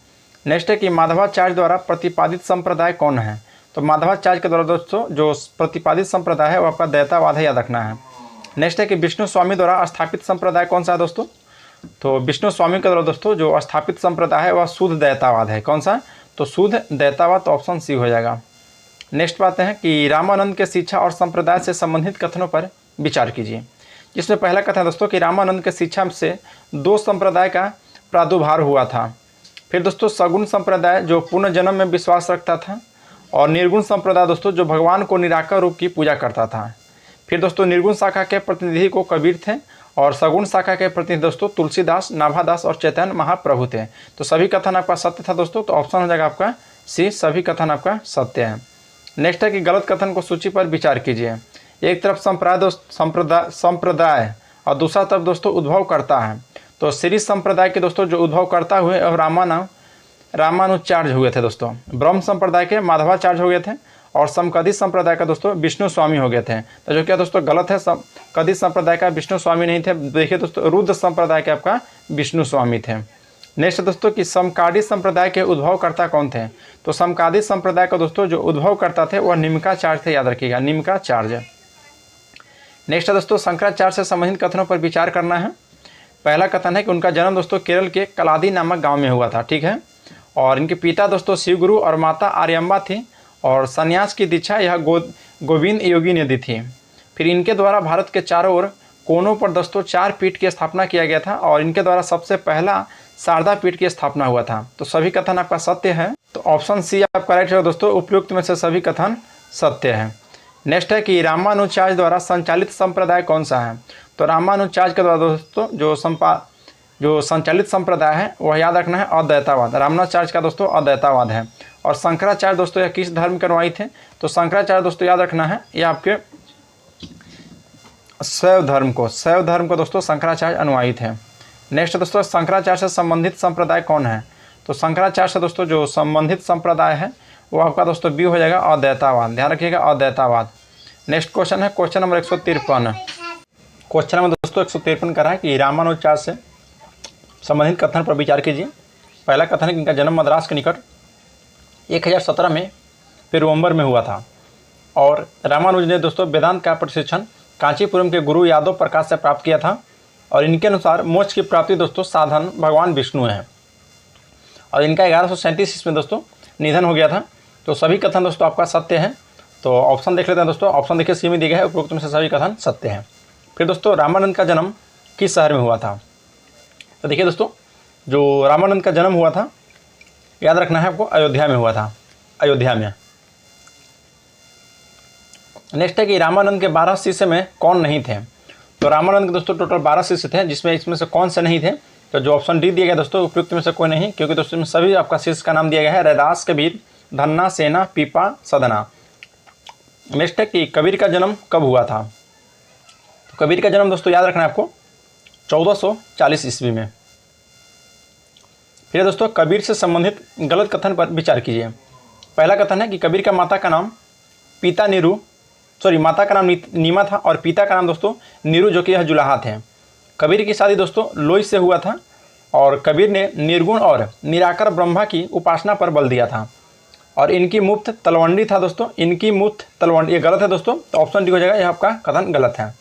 नेक्स्ट है कि माधवाचार्य द्वारा प्रतिपादित संप्रदाय कौन है, तो माधवाचार्य के द्वारा दोस्तों जो प्रतिपादित संप्रदाय है वो आपका दैतावाद है, याद रखना है। नेक्स्ट है कि विष्णु स्वामी द्वारा स्थापित संप्रदाय कौन सा है दोस्तों, तो विष्णु स्वामी के द्वारा दोस्तों जो स्थापित संप्रदाय है वह शुद्ध दैतावाद है, कौन सा, तो शुद्ध दैतावाद, तो ऑप्शन सी हो जाएगा। नेक्स्ट पाते हैं कि रामानंद के शिक्षा और संप्रदाय से संबंधित कथनों पर विचार कीजिए। जिसमें पहला कथन है दोस्तों कि रामानंद के शिक्षा से दो संप्रदाय का प्रादुर्भाव हुआ था। फिर दोस्तों सगुण संप्रदाय जो पुनर्जन्म में विश्वास रखता था, और निर्गुण संप्रदाय दोस्तों जो भगवान को निराकार रूप की पूजा करता था। फिर दोस्तों निर्गुण शाखा के प्रतिनिधि को कबीर थे, और सगुण शाखा के प्रतिनिधि दोस्तों तुलसीदास, नाभादास और चैतन्य महाप्रभु थे। तो सभी कथन आपका सत्य था दोस्तों, तो ऑप्शन हो जाएगा आपका सी, सभी कथन आपका सत्य है। नेक्स्ट है कि गलत कथन को सूची पर विचार कीजिए। एक तरफ संप्रदाय और दूसरा तरफ दोस्तों उद्भव करता है, तो श्री संप्रदाय के दोस्तों जो उद्भव करता हुए और रामानुचार्य हुए थे दोस्तों, ब्रह्म संप्रदाय के माधवाचार्य हो गए थे, और समकदि संप्रदाय का दोस्तों विष्णु स्वामी हो गए थे। तो जो क्या दोस्तों गलत है, समकदि संप्रदाय का विष्णु स्वामी नहीं थे, देखिए दोस्तों रुद्र संप्रदाय के आपका विष्णु स्वामी थे। नेक्स्ट दोस्तों कि समकादी संप्रदाय के उद्भवकर्ता कौन थे, तो समकादी संप्रदाय का दोस्तों जो उद्भवकर्ता थे वह निम्काचार्य थे, याद रखिएगा निम्काचार्य। नेक्स्ट है दोस्तों शंकराचार्य से संबंधित कथनों पर विचार करना है। पहला कथन है कि उनका जन्म दोस्तों केरल के कलादी नामक गाँव में हुआ था, ठीक है, और इनके पिता दोस्तों शिवगुरु और माता आर्यम्बा थी, और संन्यास की दीक्षा यह गोविंद योगी ने दी थी। फिर इनके द्वारा भारत के चारों ओर कोनों पर दोस्तों 4 पीठ की स्थापना किया गया था, और इनके द्वारा सबसे पहला शारदा पीठ की स्थापना हुआ था। तो सभी कथन आपका सत्य है, तो ऑप्शन सी आपका राइट है दोस्तों, उपयुक्त में से सभी कथन सत्य है। नेक्स्ट है कि रामानुचार्य द्वारा संचालित संप्रदाय कौन सा है, तो रामानुचार्य के द्वारा दोस्तों जो संचालित संप्रदाय है वह याद रखना है अद्वैतावाद। रामानुचार्य का दोस्तों अद्वैतावाद है। और शंकराचार्य दोस्तों यह किस धर्म के अनुयायी थे, तो शंकराचार्य दोस्तों याद रखना है ये आपके शैव धर्म को दोस्तों शंकराचार्य अनुयायी थे। नेक्स्ट दोस्तों शंकराचार्य से संबंधित संप्रदाय कौन है, तो शंकराचार्य से दोस्तों जो संबंधित संप्रदाय है वो आपका दोस्तों बी हो जाएगा अद्वैतावाद, ध्यान रखिएगा अद्वैतावाद। नेक्स्ट क्वेश्चन है क्वेश्चन नंबर 153। क्वेश्चन में दोस्तों 153 का है कि रामानुचार्य से संबंधित कथन पर विचार कीजिए। पहला कथन है कि इनका जन्म मद्रास के निकट 1017 में पेरुम्बर में हुआ था, और रामानुज ने दोस्तों वेदांत का प्रशिक्षण कांचीपुरम के गुरु यादव प्रकाश से प्राप्त किया था, और इनके अनुसार मोक्ष की प्राप्ति दोस्तों साधन भगवान विष्णु है, और इनका 1137 में दोस्तों निधन हो गया था। तो सभी कथन दोस्तों आपका सत्य है, तो ऑप्शन देख लेते हैं दोस्तों। ऑप्शन देखिए सी में दिया गया है, उपरोक्त में से सभी कथन सत्य है। फिर दोस्तों रामानंद का जन्म किस शहर में हुआ था, तो देखिए दोस्तों जो रामानंद का जन्म हुआ था याद रखना है आपको अयोध्या में हुआ था, अयोध्या में। नेक्स्ट है कि रामानंद के 12 शिष्य में कौन नहीं थे, तो रामानंद के दोस्तों टोटल 12 शिष्य थे, जिसमें इसमें से कौन से नहीं थे, तो जो ऑप्शन डी दिया गया दोस्तों उपयुक्त में से कोई नहीं, क्योंकि दोस्तों में सभी आपका शिष्य का नाम दिया गया है रैदास, कबीर, धन्ना, सेना, पीपा, सदना। नेक्स्ट है कि कबीर का जन्म कब हुआ था, तो कबीर का जन्म दोस्तों याद रखना है आपको 1440 ईस्वी में। फिर दोस्तों कबीर से संबंधित गलत कथन पर विचार कीजिए। पहला कथन है कि कबीर का माता का नाम माता का नाम नीमा था, और पिता का नाम दोस्तों नीरू जो कि यह जुलाहा थे। कबीर की शादी दोस्तों लोई से हुआ था, और कबीर ने निर्गुण और निराकार ब्रह्मा की उपासना पर बल दिया था, और इनकी मुफ्त तलवंडी था दोस्तों, इनकी मुफ्त तलवंडी, ये गलत है दोस्तों, तो ऑप्शन डी हो जाएगा, यह आपका कथन गलत है।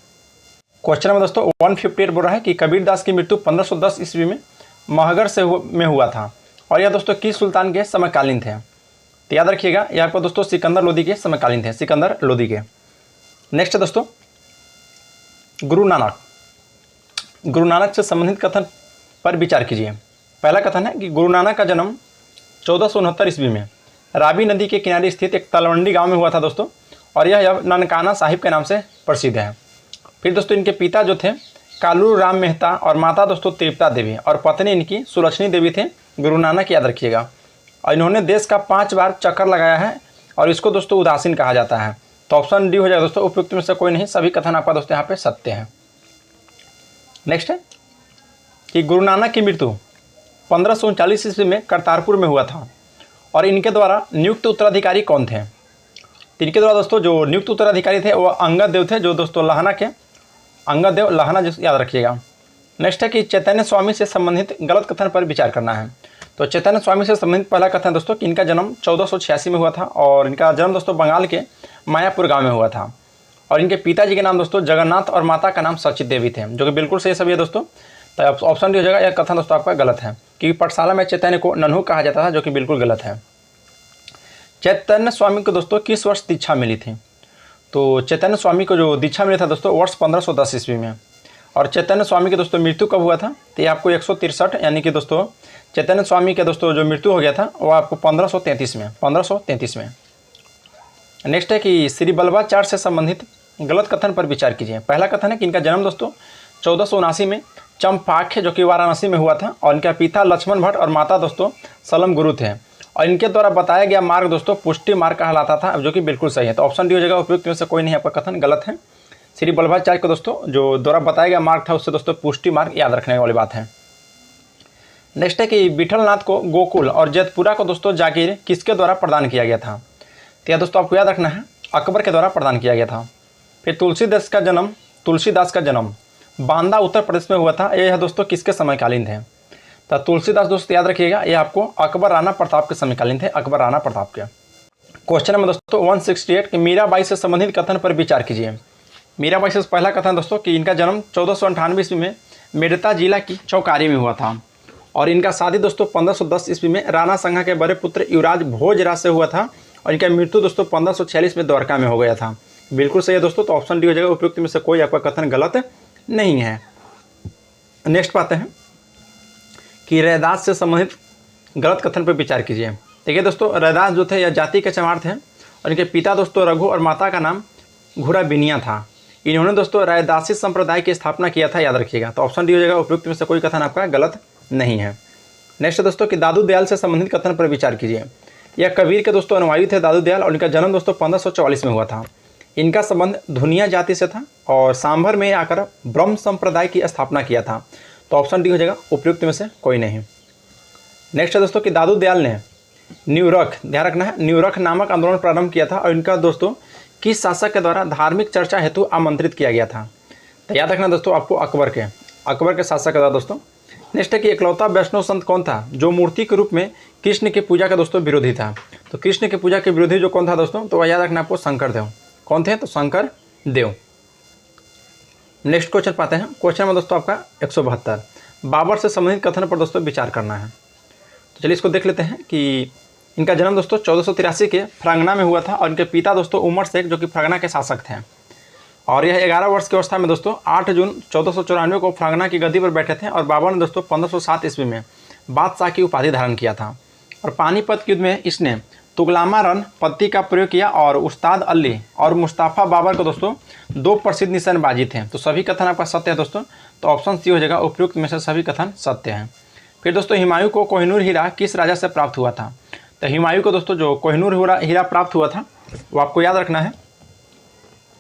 क्वेश्चन में दोस्तों 158 बोल रहा है कि कबीर दास की मृत्यु 1510 ईस्वी में महगर में हुआ था, और यह दोस्तों किस सुल्तान के समकालीन थे, तो याद रखिएगा यह आपको दोस्तों सिकंदर लोदी के समकालीन थे, सिकंदर लोदी के। नेक्स्ट दोस्तों गुरु नानक से संबंधित कथन पर विचार कीजिए। पहला कथन है कि गुरु नानक का जन्म 1469 ईस्वी में रावी नदी के किनारे स्थित एक तलवंडी गांव में हुआ था दोस्तों, और यह ननकाना साहिब के नाम से प्रसिद्ध है। फिर दोस्तों इनके पिता जो थे कालू राम मेहता, और माता दोस्तों तृप्ता देवी, और पत्नी इनकी सुलक्षणी देवी थे। गुरु नानक याद रखिएगा। और इन्होंने देश का 5 बार चक्कर लगाया है, और इसको दोस्तों उदासीन कहा जाता है। तो ऑप्शन डी हो जाएगा दोस्तों, उपयुक्त में से कोई नहीं, सभी कथन आपका दोस्तों यहाँ पे सत्य है। नेक्स्ट है कि गुरु नानक की मृत्यु 1539 ईस्वी में करतारपुर में हुआ था और इनके द्वारा नियुक्त उत्तराधिकारी कौन थे। इनके द्वारा दोस्तों जो नियुक्त उत्तराधिकारी थे वो अंगद देव थे, जो दोस्तों लाहना के अंगद देव लाहना याद रखिएगा। नेक्स्ट है कि चैतन्य स्वामी से संबंधित गलत कथन पर विचार करना है। तो चैतन्य स्वामी से संबंधित पहला कथन दोस्तों कि इनका जन्म 1486 में हुआ था और इनका जन्म दोस्तों बंगाल के मायापुर गांव में हुआ था और इनके पिताजी के नाम दोस्तों जगन्नाथ और माता का नाम सची देवी थे, जो कि बिल्कुल सही सभी है दोस्तों। तो ऑप्शन डी हो जाएगा, यह कथन दोस्तों आपका गलत है, क्योंकि पाठशाला में चैतन्य को नन्हू कहा जाता था, जो कि बिल्कुल गलत है। चैतन्य स्वामी को दोस्तों किस वर्ष दीक्षा मिली थी। तो चैतन्य स्वामी को जो दीक्षा मिला था दोस्तों वर्ष 1510 ईस्वी में। और चैतन्य स्वामी के दोस्तों मृत्यु कब हुआ था, तो ये आपको 163 यानी कि दोस्तों चैतन्य स्वामी के दोस्तों जो मृत्यु हो गया था वो आपको 1533 में। नेक्स्ट है कि श्री बल्लभाचार्य से संबंधित गलत कथन पर विचार कीजिए। पहला कथन है कि इनका जन्म दोस्तों 1479 में चंपाख्य जो कि वाराणसी में हुआ था और इनका पिता लक्ष्मण भट्ट और माता दोस्तों सलम गुरु थे और इनके द्वारा बताया गया मार्ग दोस्तों पुष्टि मार्ग कहलाता था, जो कि बिल्कुल सही है। तो ऑप्शन डी हो जाएगा, उपयुक्त में से कोई नहीं, आपका कथन गलत है। श्री बल्लभाचार्य को दोस्तों जो द्वारा बताया गया मार्ग था उससे दोस्तों पुष्टि मार्ग याद रखने वाली बात है। नेक्स्ट है कि विठलनाथ को गोकुल और जैतपुरा को दोस्तों जागीर किसके द्वारा प्रदान किया गया था। तो यह दोस्तों आपको याद रखना है, अकबर के द्वारा प्रदान किया गया था। फिर तुलसीदास का जन्म बांदा उत्तर प्रदेश में हुआ था, यह दोस्तों किसके समयकालीन थे। तो तुलसीदास दोस्तों याद रखिएगा, ये आपको अकबर राणा प्रताप के समयकालीन थे, अकबर राणा प्रताप के। क्वेश्चन नंबर दोस्तों 168 कि मीराबाई से संबंधित कथन पर विचार कीजिए। मीराबाई से पहला कथन दोस्तों कि इनका जन्म 1498 ईस्वी में मेड़ता जिला की चौकारी में हुआ था और इनका शादी दोस्तों 1510 ईस्वी में राणा संघा के बड़े पुत्र युवराज भोजराज से हुआ था और इनका मृत्यु दोस्तों 1546 में द्वारका में हो गया था। बिल्कुल सही है दोस्तों, तो ऑप्शन डी हो जाएगा, उपयुक्त में से कोई आपका कथन गलत नहीं है। नेक्स्ट पाते हैं कि रैदास से संबंधित गलत कथन पर विचार कीजिए। देखिए दोस्तों, रैदास जो थे यह जाति के चमार थे और इनके पिता दोस्तों रघु और माता का नाम घुरा बिनिया था। इन्होंने दोस्तों रैदासी संप्रदाय की स्थापना किया था, याद रखिएगा। तो ऑप्शन डी हो जाएगा, उपयुक्त में से कोई कथन आपका गलत नहीं है। नेक्स्ट दोस्तों कि दादू दयाल से संबंधित कथन पर विचार कीजिए। यह कबीर के दोस्तों अनुयायी थे दादू दयाल और इनका जन्म दोस्तों 1544 में हुआ था। इनका संबंध धुनिया जाति से था और सांभर में आकर ब्रह्म संप्रदाय की स्थापना किया था। तो ऑप्शन डी हो जाएगा, उपयुक्त में से कोई नहीं। नेक्स्ट है दोस्तों कि दादू दयाल ने न्यूरख, ध्यान रखना है, न्यूरख नामक आंदोलन प्रारंभ किया था और इनका दोस्तों किस शासक के द्वारा धार्मिक चर्चा हेतु आमंत्रित किया गया था। तो याद रखना दोस्तों आपको अकबर के शासक के द्वारा दोस्तों। नेक्स्ट है कि इकलौता वैष्णव संत कौन था जो मूर्ति के रूप में कृष्ण की पूजा का दोस्तों विरोधी था। तो कृष्ण की पूजा के विरोधी जो कौन था दोस्तों, तो याद रखना आपको शंकर देव। कौन थे, तो शंकर देव। नेक्स्ट क्वेश्चन पाते हैं। क्वेश्चन में दोस्तों आपका 172 बाबर से संबंधित कथन पर दोस्तों विचार करना है। तो चलिए इसको देख लेते हैं कि इनका जन्म दोस्तों 1483 के फ्रांगना में हुआ था और इनके पिता दोस्तों उमर शेख जो कि फ्रांगना के शासक थे और यह 11 वर्ष की अवस्था में दोस्तों 8 जून 1494 को फ्रांगना की गद्दी पर बैठे थे और बाबर ने दोस्तों 1507 ईस्वी में बादशाह की उपाधि धारण किया था और पानीपत युद्ध में इसने तुगलामा रन पत्ती का प्रयोग किया और उस्ताद अली और मुस्ताफ़ा बाबर को दोस्तों 2 प्रसिद्ध निशानबाजी थे। तो सभी कथन आपका सत्य है दोस्तों, तो ऑप्शन सी हो जाएगा, उपयुक्त में से सभी कथन सत्य हैं। फिर दोस्तों हिमायू को कोहिनूर हीरा किस राजा से प्राप्त हुआ था। तो हिमायू को दोस्तों जो कोहिनूर हीरा प्राप्त हुआ था वो आपको याद रखना है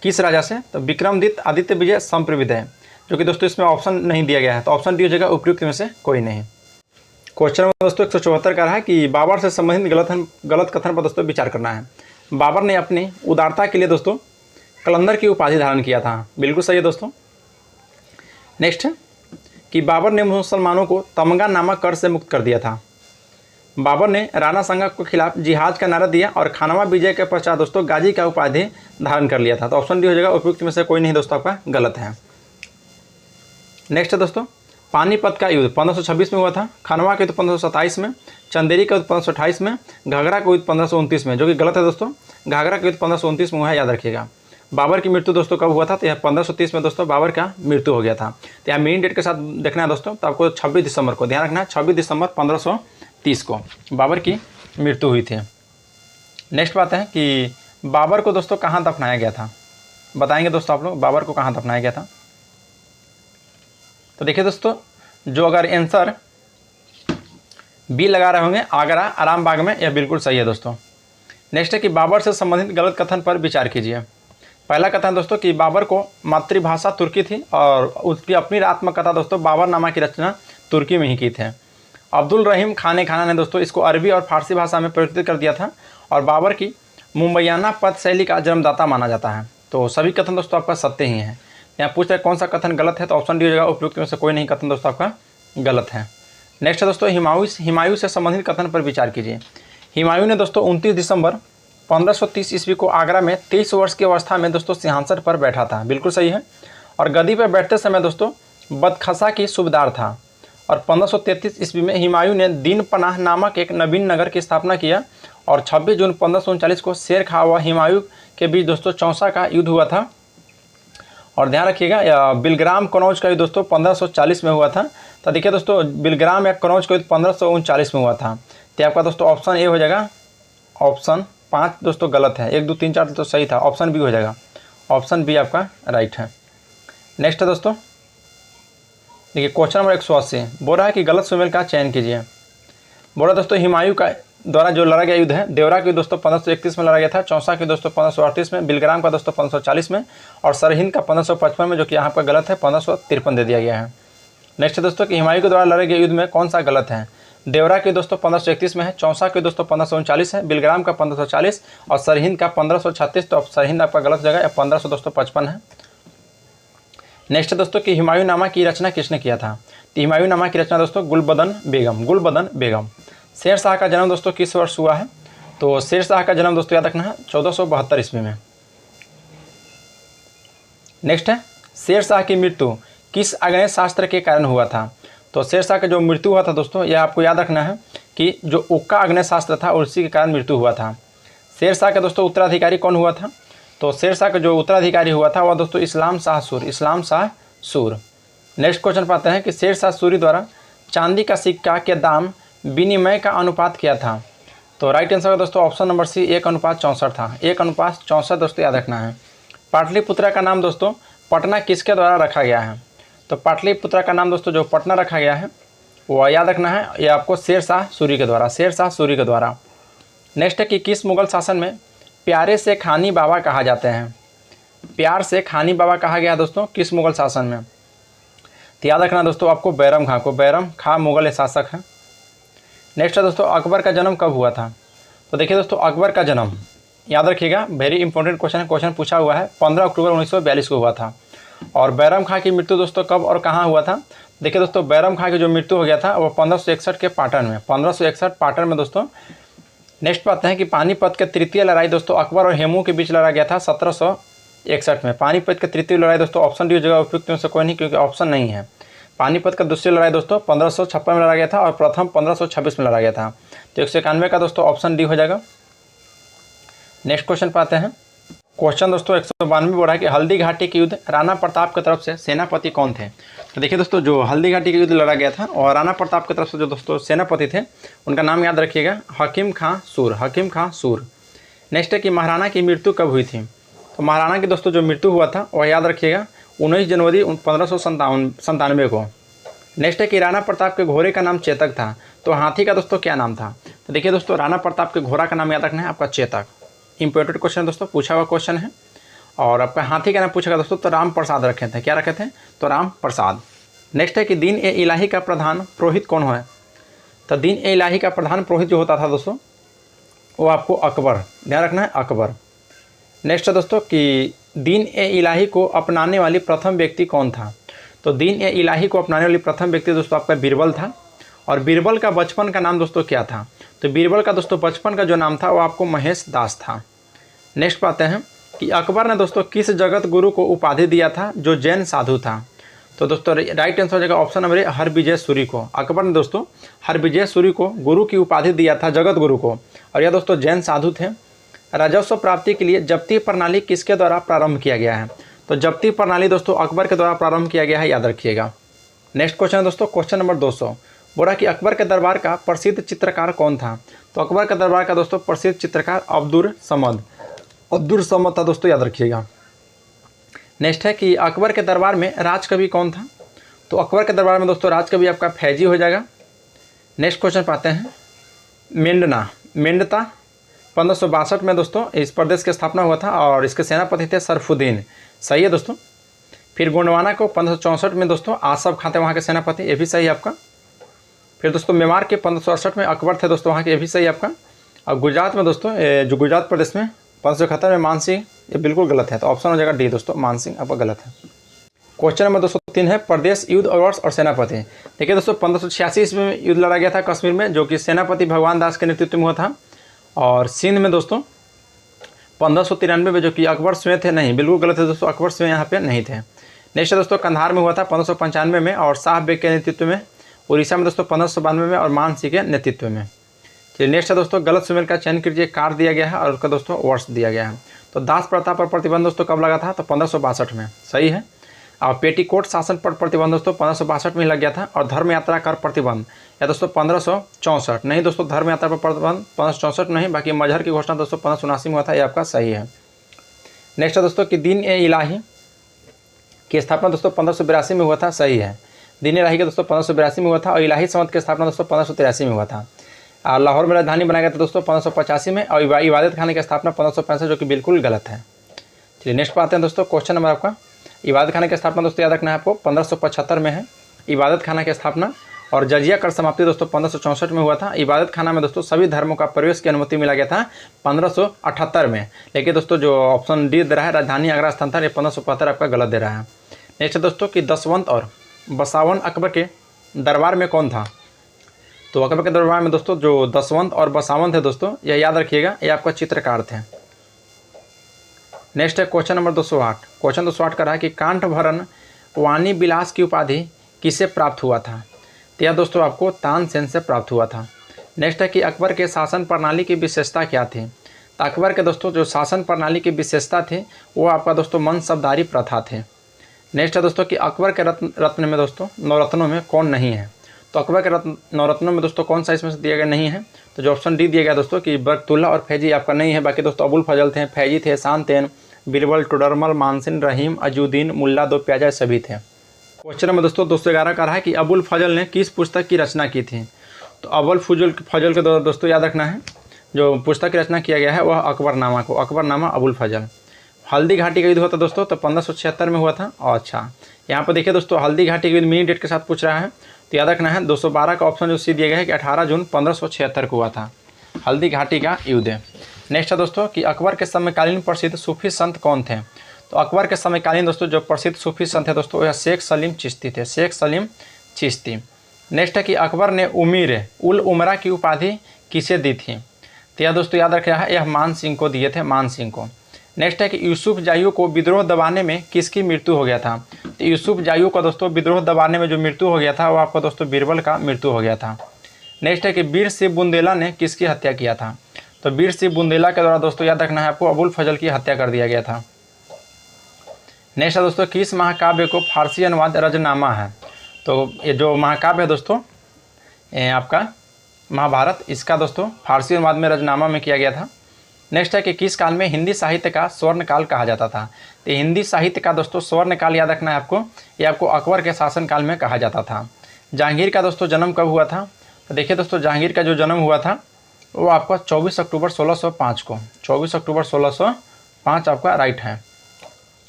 किस राजा से, तो विक्रमादित्य आदित्य विजय संप्रविदय, जो कि दोस्तों इसमें ऑप्शन नहीं दिया गया है। तो ऑप्शन डी हो जाएगा, उपयुक्त में से कोई नहीं। क्वेश्चन में दोस्तों 174 का रहा है कि बाबर से संबंधित गलत कथन पर दोस्तों विचार करना है। बाबर ने अपनी उदारता के लिए दोस्तों कलंदर की उपाधि धारण किया था। बिल्कुल सही है दोस्तों। नेक्स्ट है कि बाबर ने मुसलमानों को तमगा नामक कर से मुक्त कर दिया था। बाबर ने राणा संगा के खिलाफ जिहाद का नारा दिया और खानवा विजय के पश्चात दोस्तों गाजी का उपाधि धारण कर लिया था। तो ऑप्शन डी हो जाएगा, उपयुक्त में से कोई नहीं दोस्तों आपका गलत है। नेक्स्ट है दोस्तों पानीपत का युद्ध 1526 में हुआ था, खानवा का युद्ध 1527 में, चंदेरी का युद्ध 1528 में, घाघरा का युद्ध 1529 में, जो कि गलत है दोस्तों। घाघरा का युद्ध 1529 में हुआ है, याद रखिएगा। बाबर की मृत्यु दोस्तों कब हुआ था, तो यह 1530 में दोस्तों बाबर का मृत्यु हो गया था। तो यहाँ मेन डेट के साथ देखना है दोस्तों, तो आपको 26 दिसंबर को ध्यान रखना है, 26 दिसंबर 1530 को बाबर की मृत्यु हुई थी। नेक्स्ट बात है कि बाबर को दोस्तों कहाँ दफनाया गया था, बताएंगे दोस्तों आप लोग बाबर को कहाँ दफनाया गया था। तो देखिए दोस्तों, जो अगर आंसर बी लगा रहे होंगे आगरा आराम बाग में, यह बिल्कुल सही है दोस्तों। नेक्स्ट है कि बाबर से संबंधित गलत कथन पर विचार कीजिए। पहला कथन है दोस्तों कि बाबर को मातृभाषा तुर्की थी और उसकी अपनी आत्मकथा दोस्तों बाबरनामा की रचना तुर्की में ही की थे। अब्दुल रहीम खान ने दोस्तों इसको अरबी और फारसी भाषा में परिवर्तित कर दिया था और बाबर की मुंबईयाना पद शैली का जन्मदाता माना जाता है। तो सभी कथन दोस्तों आपका सत्य ही है। यहाँ पूछ रहे कौन सा कथन गलत है, तो ऑप्शन डी हो जाएगा, उपयुक्त में से कोई नहीं कथन दोस्तों आपका गलत है। नेक्स्ट है दोस्तों हुमायूं से संबंधित कथन पर विचार कीजिए। हुमायूं ने दोस्तों 29 दिसंबर 1530 ईस्वी को आगरा में 23 वर्ष की अवस्था में दोस्तों सिंहासन पर बैठा था, बिल्कुल सही है। और गद्दी पर बैठते समय दोस्तों बदखसा की सूबेदार था। और 1533 ईस्वी में हुमायूं ने दीन पनाह नामक एक नवीन नगर की स्थापना किया और 26 जून 1539 को शेर खां व हुमायूं के बीच दोस्तों चौसा का युद्ध हुआ था। और ध्यान रखिएगा बिलग्राम कनौज का युद्ध दोस्तों 1540 में हुआ था। तो देखिए दोस्तों बिलग्राम या कनौज का युद्ध 1539 में हुआ था। तो आपका दोस्तों ऑप्शन ए हो जाएगा। ऑप्शन 5 दोस्तों गलत है, 1 2 3 4 तो सही था, ऑप्शन बी हो जाएगा। ऑप्शन बी आपका राइट है। नेक्स्ट है दोस्तों देखिए क्वेश्चन नंबर 180 बोल रहा है कि गलत सुमेल का चयन कीजिए। बोल रहा दोस्तों हुमायूं का द्वारा जो लड़ा गया युद्ध है, देवरा के दोस्तों 1531 में लड़ा गया था, चौसा के दोस्तों 1538 में, बिलग्राम का दोस्तों 1540 में और सरहिंद का 1555 में, जो कि यहाँ पर गलत है, 1553 दे दिया गया है। नेक्स्ट है दोस्तों कि हुमायूं के द्वारा लड़े गए युद्ध में कौन सा गलत है। देवरा के दोस्तों 1531 में है, चौसा के दोस्तों 1539 है, बिलग्राम का 1540 और सरहिंद का 1536। तो सरहिंद आपका गलत जगह 1555 है। नेक्स्ट है दोस्तों कि हुमायूंनामा की रचना किसने किया था। तो हुमायूंनामा की रचना दोस्तों गुलबदन बेगम। शेर शाह का जन्म दोस्तों किस वर्ष हुआ है। तो शेर शाह का जन्म दोस्तों याद रखना है 1472 ईस्वी में। नेक्स्ट है शेर शाह की मृत्यु किस अग्नेय शास्त्र के कारण हुआ था। तो शेर शाह का जो मृत्यु हुआ था दोस्तों यह आपको याद रखना है कि जो उक्का अग्नेय शास्त्र था उसी के कारण मृत्यु हुआ था। शेर शाह का दोस्तों उत्तराधिकारी कौन हुआ था। तो शेर शाह का जो उत्तराधिकारी हुआ था वह दोस्तों इस्लाम शाह सूर। नेक्स्ट क्वेश्चन पाते हैं कि शेर शाह सूरी द्वारा चांदी का सिक्का के दाम विनिमय का अनुपात क्या था। तो राइट आंसर दोस्तों ऑप्शन नंबर सी 1:64 था। 1:64 दोस्तों याद रखना है। पाटलिपुत्रा का नाम दोस्तों पटना किसके द्वारा रखा गया है। तो पाटलिपुत्रा का नाम दोस्तों जो पटना रखा गया है वो याद रखना है, ये आपको शेर शाह सूरी के द्वारा। नेक्स्ट है कि किस मुगल शासन में प्यारे से खानी बाबा कहा जाते हैं। प्यार से खानी बाबा कहा गया दोस्तों किस मुगल शासन में। तो याद रखना दोस्तों आपको बैरम खां मुगल शासक है। नेक्स्ट है दोस्तों अकबर का जन्म कब हुआ था। तो देखिए दोस्तों अकबर का जन्म याद रखिएगा, वेरी इंपॉर्टेंट क्वेश्चन पूछा हुआ है, 15 अक्टूबर 1942 को हुआ था। और बैरम खां की मृत्यु दोस्तों कब और कहाँ हुआ था। देखिए दोस्तों बैरम खां की जो मृत्यु हो गया था वो 1561 के पाटन में, 1561 पाटन में दोस्तों। नेक्स्ट बात है कि पानीपत के तृतीय लड़ाई दोस्तों अकबर और हेमू के बीच लड़ा गया था 1761 में। पानीपत की तृतीय लड़ाई दोस्तों ऑप्शन डी जगह उपयुक्त में से कोई नहीं, क्योंकि ऑप्शन नहीं है। पानीपत का दूसरी लड़ाई दोस्तों 1556 में लड़ा गया था और प्रथम 1526 में लड़ा गया था। तो 191 का दोस्तों ऑप्शन डी हो जाएगा। नेक्स्ट क्वेश्चन पाते हैं। क्वेश्चन दोस्तों 192 बोल रहा है कि हल्दी घाटी के युद्ध राणा प्रताप की तरफ से सेनापति कौन थे। तो देखिए दोस्तों जो हल्दी घाटी के युद्ध लड़ा गया था और राणा प्रताप की तरफ से जो दोस्तों सेनापति थे उनका नाम याद रखिएगा, हकीम खां सूर। नेक्स्ट है कि महाराणा की मृत्यु कब हुई थी। तो महाराणा की दोस्तों जो मृत्यु हुआ था वह याद रखिएगा 19 जनवरी 1597 को। नेक्स्ट है कि राणा प्रताप के घोड़े का नाम चेतक था, तो हाथी का दोस्तों क्या नाम था। तो देखिए दोस्तों राणा प्रताप के घोड़ा का नाम याद रखना है आपका चेतक। इंपॉर्टेंट क्वेश्चन दोस्तों पूछा हुआ क्वेश्चन है। और आपका हाथी का नाम पूछेगा दोस्तों तो राम प्रसाद रखे थे। क्या रखे थे, तो राम प्रसाद। नेक्स्ट है कि दीन ए इलाही का प्रधान पुरोहित कौन है। तो दीन ए इलाही का प्रधान पुरोहित जो होता था दोस्तों वो आपको अकबर, ध्यान रखना है अकबर। नेक्स्ट है दोस्तों कि दीन ए इलाही को अपनाने वाली प्रथम व्यक्ति कौन था। तो दीन ए इलाही को अपनाने वाली प्रथम व्यक्ति दोस्तों आपका बीरबल था। और बीरबल का बचपन का नाम दोस्तों क्या था। तो बीरबल का दोस्तों बचपन का जो नाम था वो आपको महेश दास था। नेक्स्ट पाते हैं कि अकबर ने दोस्तों किस जगत गुरु को उपाधि दिया था जो जैन साधु था। तो दोस्तों राइट आंसर हो जाएगा option number A Harvijay Suri को। अकबर ने दोस्तों हरविजय सूरी को गुरु की उपाधि दिया था, जगत गुरु को, और यह दोस्तों जैन साधु थे। राजस्व प्राप्ति के लिए जब्ती प्रणाली किसके द्वारा प्रारंभ किया गया है। तो जब्ती प्रणाली दोस्तों अकबर के द्वारा प्रारंभ किया गया है, याद रखिएगा। नेक्स्ट क्वेश्चन है दोस्तों क्वेश्चन नंबर 200 बोला कि अकबर के दरबार का प्रसिद्ध चित्रकार कौन था। तो अकबर के दरबार का दोस्तों प्रसिद्ध चित्रकार अब्दुल समद था दोस्तों, याद रखिएगा। नेक्स्ट है कि अकबर के दरबार में राजकवि कौन था। तो अकबर के दरबार में दोस्तों राजकवि आपका फैजी हो जाएगा। नेक्स्ट क्वेश्चन पाते हैं। मेंढता 1562 में दोस्तों इस प्रदेश की स्थापना हुआ था और इसके सेनापति थे सरफुद्दीन। सही है दोस्तों। फिर गोंडवाना को 1564 में दोस्तों आसफ खां थे वहाँ के सेनापति, ये भी सही है आपका। फिर दोस्तों मेवाड़ के 1568 में अकबर थे दोस्तों वहाँ के, ये भी सही है आपका। और गुजरात में दोस्तों जो गुजरात प्रदेश में 1571 में मानसिंह, ये बिल्कुल गलत है, तो ऑप्शन हो जाएगा डी दोस्तों, मानसिंह आपका गलत है। क्वेश्चन नंबर 203 है प्रदेश, युद्ध, वर्ष और सेनापति। देखिए दोस्तों 1586 में युद्ध लड़ा गया था कश्मीर में, जो कि सेनापति भगवान दास के नेतृत्व में हुआ था। और सिंध में दोस्तों 1593 में, जो कि अकबर स्वयं थे, नहीं बिल्कुल गलत है दोस्तों, अकबर स्वयं यहाँ पे नहीं थे। नेक्स्ट दोस्तों कंधार में हुआ था 1595 में और शाह बेग के नेतृत्व में। उड़ीसा में दोस्तों 1592 में और मान सिंह के नेतृत्व में। चलिए नेक्स्ट है दोस्तों गलत सुमेल का चयन कीजिए, कार दिया गया है और उसका दोस्तों वर्ष दिया गया है। तो दास प्रथा पर प्रतिबंध दोस्तों कब लगा था, तो 1562 में, सही है। और पेटीकोट शासन पर प्रतिबंध दोस्तों 1562 में ही लग गया था। और धर्म यात्रा कर प्रतिबंध या दोस्तों 1564, नहीं दोस्तों धर्म यात्रा पर प्रतिबंध 1564 नहीं, बाकी मजहर की घोषणा दोस्तों 1579 में हुआ था, ये आपका सही है। नेक्स्ट है दोस्तों कि दीन ए इलाही की स्थापना दोस्तों 1582 में हुआ था, सही है। दीन इलाही के दोस्तों 1582 में हुआ था और इलाही संवत की स्थापना दोस्तों 1583 में हुआ था। और लाहौर में राजधानी बनाया गया था दोस्तों 1585 में और इबादत खाने की स्थापना 1565, जो कि बिल्कुल गलत है। चलिए नेक्स्ट पर आते हैं दोस्तों। क्वेश्चन नंबर आपका, इबादत खाना की स्थापना दोस्तों याद रखना है आपको 1575 में है इबादत खाना की स्थापना। और जजिया कर समाप्ति दोस्तों 1564 में हुआ था। इबादत खाना में दोस्तों सभी धर्मों का प्रवेश की अनुमति मिला गया था 1578 में। लेकिन दोस्तों जो ऑप्शन डी दे रहा है राजधानी आगरा स्थान था, ये 1575 आपका गलत दे रहा है। नेक्स्ट दोस्तों कि दसवंत और बसावन अकबर के दरबार में कौन था। तो अकबर के दरबार में दोस्तों जो दसवंत और बसावन थे दोस्तों, यह याद रखिएगा, ये आपका चित्रकार थे। नेक्स्ट है क्वेश्चन नंबर 208। क्वेश्चन 208 का रहा है कि कांठभरण वाणी विलास की उपाधि किसे प्राप्त हुआ था। तो यह दोस्तों आपको तानसेन से प्राप्त हुआ था। नेक्स्ट है कि अकबर के शासन प्रणाली की विशेषता क्या थी। तो अकबर के दोस्तों जो शासन प्रणाली की विशेषता थी वो आपका दोस्तों मनसबदारी प्रथा थे। नेक्स्ट है दोस्तों कि अकबर के रत्न में दोस्तों नवरत्नों में कौन नहीं है। तो अकबर के नवरत्नों में दोस्तों कौन सा इसमें से दिया गया नहीं है। तो जो ऑप्शन डी दिया गया दोस्तों कि बरकतुल्ला और फैजी आपका नहीं है। बाकी दोस्तों अबुल फजल थे, फैजी थे, शानतैन, बीरबल, टोडरमल, मानसिन, रहीम, अजुद्दीन, मुल्ला, दो प्याजा सभी थे। क्वेश्चन नंबर दोस्तों 211 का रहा है कि अबुल फजल ने किस पुस्तक की रचना की थी। तो अबुल फजल के दोस्तों याद रखना है, जो पुस्तक की रचना किया गया है वह अकबरनामा को, अकबरनामा अबुल फजल। हल्दी घाटी का युद्ध हुआ था दोस्तों, तो 1576 में हुआ था। और अच्छा यहाँ पर देखिए दोस्तों हल्दी घाटी का युद्ध मिनी डेट के साथ पूछ रहा है, तो याद रखना है 212 का ऑप्शन जो सी दिया गया है कि 18 जून 1576 को हुआ था हल्दी घाटी का युद्ध। नेक्स्ट है दोस्तों कि अकबर के समकालीन प्रसिद्ध सूफी संत कौन थे। तो अकबर के समकालीन दोस्तों जो प्रसिद्ध सूफी संत है दोस्तों वह शेख सलीम चिश्ती थे, शेख सलीम चिश्ती। नेक्स्ट है कि अकबर ने उमीर उल उमरा की उपाधि किसे दी थी। तो यह दोस्तों याद रखा है, यह मान सिंह को दिए थे, मान सिंह को। नेक्स्ट है कि यूसुफ जायू को विद्रोह दबाने में किसकी मृत्यु हो गया था। तो यूसुफ जायू का दोस्तों विद्रोह दबाने में जो मृत्यु हो गया था वो आपका दोस्तों बीरबल का मृत्यु हो गया था। नेक्स्ट है कि वीर सिंह बुंदेला ने किसकी हत्या किया था। तो वीर सिंह बुंदेला के द्वारा दोस्तों याद रखना है आपको अबुल फजल की हत्या कर दिया गया था। नेक्स्ट है दोस्तों किस महाकाव्य को फारसी अनुवाद रजनामा है। तो ये जो महाकाव्य है दोस्तों आपका महाभारत, इसका दोस्तों फारसी अनुवाद में रजनामा में किया गया था। नेक्स्ट है कि किस काल में हिंदी साहित्य का स्वर्ण काल कहा जाता था। तो हिंदी साहित्य का दोस्तों स्वर्ण काल याद रखना है आपको, ये आपको अकबर के शासन काल में कहा जाता था। जहांगीर का दोस्तों जन्म कब हुआ था। तो देखिए दोस्तों जहांगीर का जो जन्म हुआ था वो आपका 24 अक्टूबर 1605 को, 24 अक्टूबर 1605 आपका राइट है।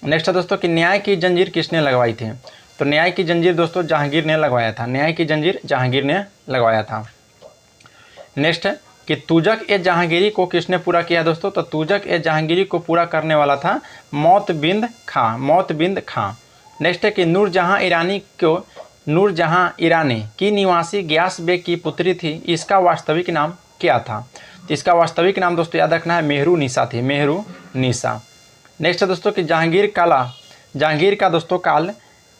नेक्स्ट है दोस्तों कि न्याय की जंजीर किसने लगवाई थी। तो न्याय की जंजीर दोस्तों जहांगीर ने लगवाया था, न्याय की जंजीर जहांगीर ने लगवाया था। नेक्स्ट है कि तुजक ए जहांगीरी को किसने पूरा किया दोस्तों। तो तुजक ए जहांगीरी को पूरा करने वाला था मौतबिंद खां, मौतबिंद खां। नेक्स्ट है कि नूरजहां ईरानी की निवासी ग्यास बेग की पुत्री थी, इसका वास्तविक नाम क्या था। तो इसका वास्तविक नाम दोस्तों याद रखना है मेहरू निसा थी, मेहरू निसा। नेक्स्ट है दोस्तों कि जहांगीर का दोस्तों काल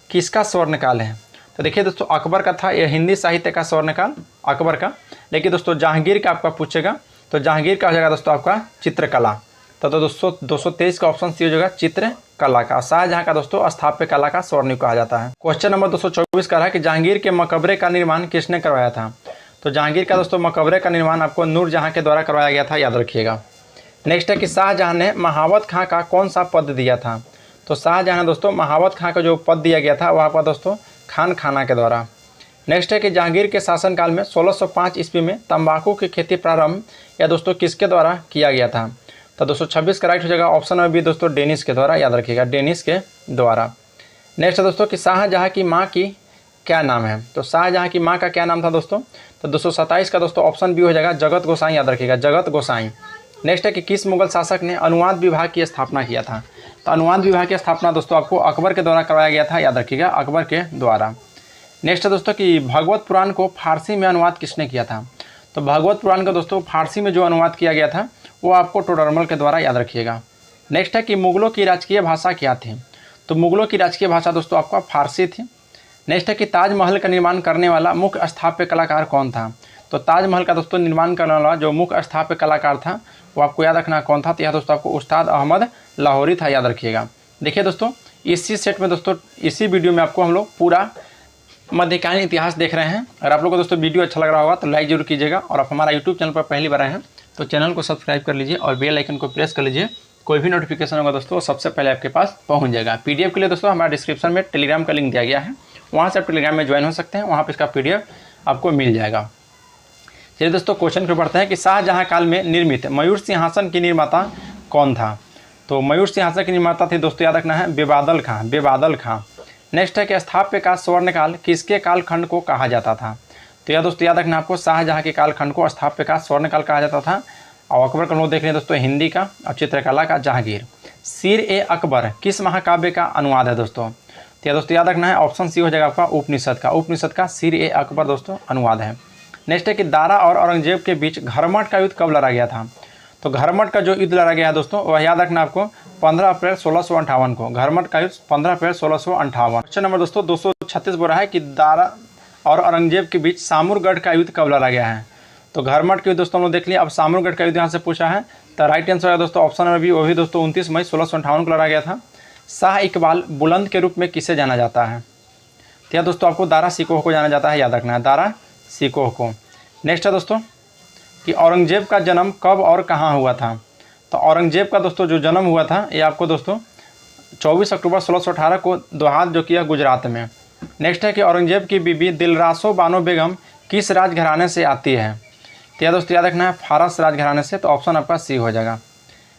किसका स्वर्ण काल है। तो देखिए दोस्तों अकबर का था, यह हिंदी साहित्य का स्वर्णकाल अकबर का। लेकिन दोस्तों जहांगीर का आपका पूछेगा तो जहांगीर का हो जाएगा दोस्तों आपका चित्रकला। तो दोस्तों 223 का ऑप्शन सी हो जाएगा चित्रकला का। शाहजहां का दोस्तों स्थापत्य कला का स्वर्णिम कहा जाता है। क्वेश्चन नंबर 224 का है कि जहांगीर के मकबरे का निर्माण किसने करवाया था। तो जहांगीर का दोस्तों मकबरे का निर्माण आपको नूरजहां के द्वारा करवाया गया था, याद रखिएगा। नेक्स्ट है कि शाहजहां ने महावत खां का कौन सा पद दिया था। तो शाहजहां ने दोस्तों महावत खां का जो पद दिया गया था वह आपका दोस्तों खान खाना के द्वारा। नेक्स्ट है कि जहांगीर के शासनकाल में 1605 ईस्वी में तंबाकू की खेती प्रारंभ या दोस्तों किसके द्वारा किया गया था? तो दोस्तों 26 का राइट हो जाएगा ऑप्शन में भी दोस्तों डेनिस के द्वारा, याद रखिएगा डेनिस के द्वारा। नेक्स्ट है दोस्तों कि शाहजहाँ की माँ की क्या नाम है? तो शाहजहाँ की माँ का क्या नाम था दोस्तों? तो 227 का दोस्तों ऑप्शन बी हो जाएगा जगत गोसाई, याद रखिएगा जगत गोसाई। नेक्स्ट है कि किस मुगल शासक ने अनुवाद विभाग की स्थापना किया था? तो अनुवाद विभाग की स्थापना दोस्तों आपको अकबर के द्वारा करवाया गया था, याद रखिएगा अकबर के द्वारा। नेक्स्ट है दोस्तों कि भगवत पुराण को फारसी में अनुवाद किसने किया था? तो भगवत पुराण का दोस्तों फारसी में जो अनुवाद किया गया था वो आपको टोडरमल के द्वारा, याद रखिएगा। नेक्स्ट है कि मुगलों की राजकीय भाषा क्या थी? तो मुगलों की राजकीय भाषा दोस्तों आपका फारसी थी। नेक्स्ट है कि ताजमहल का निर्माण करने वाला मुख्य स्थापत्य कलाकार कौन था? तो ताजमहल का दोस्तों निर्माण करने वाला जो मुख्य स्थापत्य कलाकार था वो आपको याद रखना कौन था? तो यह दोस्तों आपको उस्ताद अहमद लाहौरी था, याद रखिएगा। देखिए दोस्तों इसी सेट में दोस्तों इसी वीडियो में आपको हम लोग पूरा मध्यकालीन इतिहास देख रहे हैं। अगर आप लोग को दोस्तों वीडियो अच्छा लग रहा होगा तो लाइक जरूर कीजिएगा, और आप हमारा यूट्यूब चैनल पर पहली बार आए हैं तो चैनल को सब्सक्राइब कर लीजिए और बेल आइकन को प्रेस कर लीजिए। कोई भी नोटिफिकेशन होगा दोस्तों सबसे पहले आपके पास पहुंच जाएगा। पीडीएफ के लिए दोस्तों हमारा डिस्क्रिप्शन में टेलीग्राम का लिंक दिया गया है, वहाँ से आप टेलीग्राम में ज्वाइन हो सकते हैं, वहाँ पर इसका पीडीएफ आपको मिल जाएगा। चलिए दोस्तों क्वेश्चन पर बढ़ते हैं कि शाहजहाँ काल में निर्मित मयूर सिंहासन की निर्माता कौन था? तो मयूर सिंहासन की निर्माता थी दोस्तों, याद रखना है बेबादल खां, बेबादल खां। नेक्स्ट है कि स्थापत्य का स्वर्णकाल किसके कालखंड को कहा जाता था? तो यह दोस्तों याद रखना आपको शाहजहाँ के कालखंड को स्थापत्य का स्वर्णकाल कहा जाता था। और अकबर का लोग देख रहे हैं दोस्तों हिंदी का, और चित्रकला का जहांगीर। सीर ए अकबर किस महाकाव्य का अनुवाद है दोस्तों? तो यह दोस्तों याद रखना है ऑप्शन सी हो जाएगा आपका उपनिषद का, उपनिषद का सीर ए अकबर दोस्तों अनुवाद है। नेक्स्ट है कि दारा और औरंगजेब के बीच घरमट का युद्ध कब लड़ा गया था? तो घरमट का जो युद्ध लड़ा गया है दोस्तों वह याद रखना आपको 15 अप्रैल 1658 को, घरमट का युद्ध 15 अप्रैल 1658। क्वेश्चन नंबर दोस्तों 236 बोल रहा है कि दारा और औरंगजेब के बीच सामुरगढ़ का युद्ध कब लड़ा गया है? तो घरमट के युद्ध दोस्तों हम लोग देख लिया, अब सामुरगढ़ का युद्ध यहाँ से पूछा है तो राइट आंसर है दोस्तों ऑप्शन में भी, वो भी दोस्तों 29 मई 1658 को लड़ा गया था। शाह इकबाल बुलंद के रूप में किसे जाना जाता है? तो यह दोस्तों आपको दारा सिकोह को जाना जाता है, याद रखना है दारा सिकोह को। नेक्स्ट है दोस्तों कि औरंगजेब का जन्म कब और कहाँ हुआ था? तो औरंगजेब का दोस्तों जो जन्म हुआ था ये आपको दोस्तों 24 अक्टूबर 1618 को दोहात जो किया गुजरात में। नेक्स्ट है कि औरंगजेब की बीबी दिलरासो बानो बेगम किस राजघराने से आती है? तो यह दोस्तों याद रखना है फारस राजघराने से, तो ऑप्शन आपका सी हो जाएगा।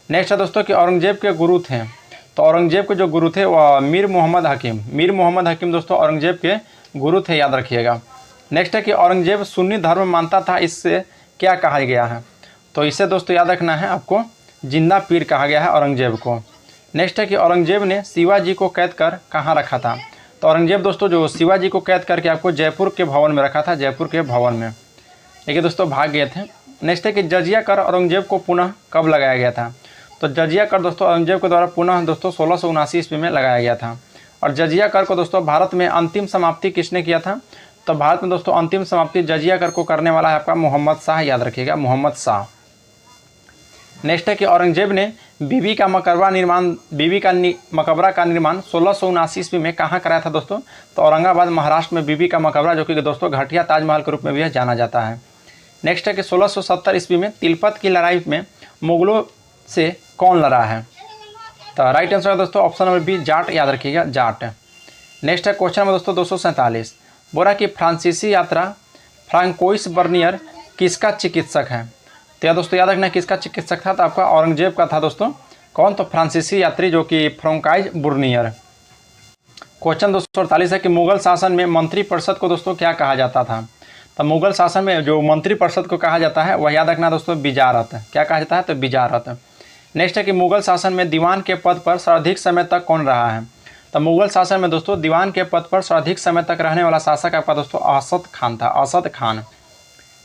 नेक्स्ट है दोस्तों कि औरंगजेब के गुरु थे, तो औरंगजेब के जो गुरु थे वह मीर मोहम्मद हकीम, मीर मोहम्मद हकीम दोस्तों औरंगजेब के गुरु थे, याद रखिएगा। नेक्स्ट है कि औरंगजेब सुन्नी धर्म मानता था, इससे क्या कहा गया है? तो इसे दोस्तों याद रखना है आपको जिंदा पीर कहा गया है औरंगजेब को। नेक्स्ट है कि औरंगजेब ने शिवाजी को कैद कर कहाँ रखा था? तो औरंगजेब दोस्तों जो शिवाजी को कैद करके आपको जयपुर के भवन में रखा था, जयपुर के भवन में, देखिए दोस्तों भाग गए थे। नेक्स्ट है कि जजिया कर औरंगजेब को पुनः कब लगाया गया था? तो जजिया कर दोस्तों औरंगजेब के द्वारा पुनः दोस्तों 1679 ईस्वी में लगाया गया था। और जजिया कर को दोस्तों भारत में अंतिम समाप्ति किसने किया था? तो भारत में दोस्तों अंतिम समाप्ति जजिया कर को करने वाला है आपका मोहम्मद शाह, याद रखिएगा मोहम्मद शाह। नेक्स्ट है कि औरंगजेब ने बीबी का मकबरा का निर्माण 1679 ईस्वी में कहाँ कराया था दोस्तों? तो औरंगाबाद महाराष्ट्र में बीबी का मकबरा, जो कि दोस्तों घटिया ताजमहल के रूप में भी जाना जाता है। नेक्स्ट है कि 1670 ईस्वी में तिलपत की लड़ाई में मुगलों से कौन लड़ा है? तो राइट आंसर है दोस्तों ऑप्शन नंबर बी जाट, याद रखिएगा जाट। नेक्स्ट है क्वेश्चन नंबर दोस्तों 247 बोला कि फ्रांसीसी यात्रा फ्रांकोइस बर्नियर किसका चिकित्सक है? तो यह दोस्तों याद रखना किसका चिकित्सक था? तो आपका औरंगजेब का था दोस्तों। कौन? तो फ्रांसीसी यात्री जो कि फ्रांकोइस बर्नियर। क्वेश्चन 248 है कि मुगल शासन में मंत्रिपरिषद को दोस्तों क्या कहा जाता था? तो मुगल शासन में जो मंत्रिपरिषद को कहा जाता है वह याद रखना दोस्तों विजारत। क्या कहा जाता है? तो विजारत। नेक्स्ट है कि मुगल शासन में दीवान के पद पर सर्वाधिक समय तक कौन रहा है? तो मुगल शासन में दोस्तों दीवान के पद पर सर्वाधिक समय तक रहने वाला शासक आपका दोस्तों असद खान था, असद खान।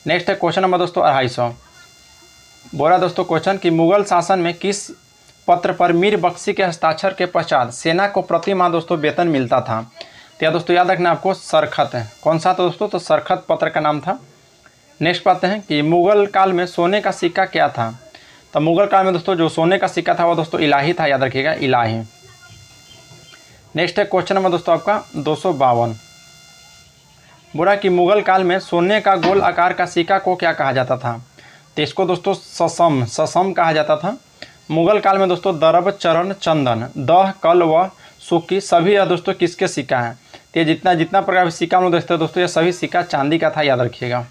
नेक्स्ट है क्वेश्चन नंबर दोस्तों 250 बोला दोस्तों क्वेश्चन कि मुगल शासन में किस पत्र पर मीर बख्शी के हस्ताक्षर के पश्चात सेना को प्रति माह दोस्तों वेतन मिलता था? तो यह दोस्तों याद रखना आपको सरखत है। कौन सा था दोस्तों? तो सरखत पत्र का नाम था। नेक्स्ट पाते हैं कि मुगल काल में सोने का सिक्का क्या था? तो मुगल काल में दोस्तों जो सोने का सिक्का था वो दोस्तों इलाही था, याद रखिएगा इलाही। नेक्स्ट है क्वेश्चन नंबर दोस्तों आपका 252 बोला कि मुगल काल में सोने का गोल आकार का सिक्का को क्या कहा जाता था? तो इसको दोस्तों ससम कहा जाता था। मुगल काल में दोस्तों दरब, चरण, चंदन, दह, कल व सुक्की सभी यह दोस्तों किसके सिक्का हैं? तो ये जितना जितना प्रकार का सिक्का हम लोग देखते हैं दोस्तों, ये सभी सिक्का चांदी का था, याद रखिएगा।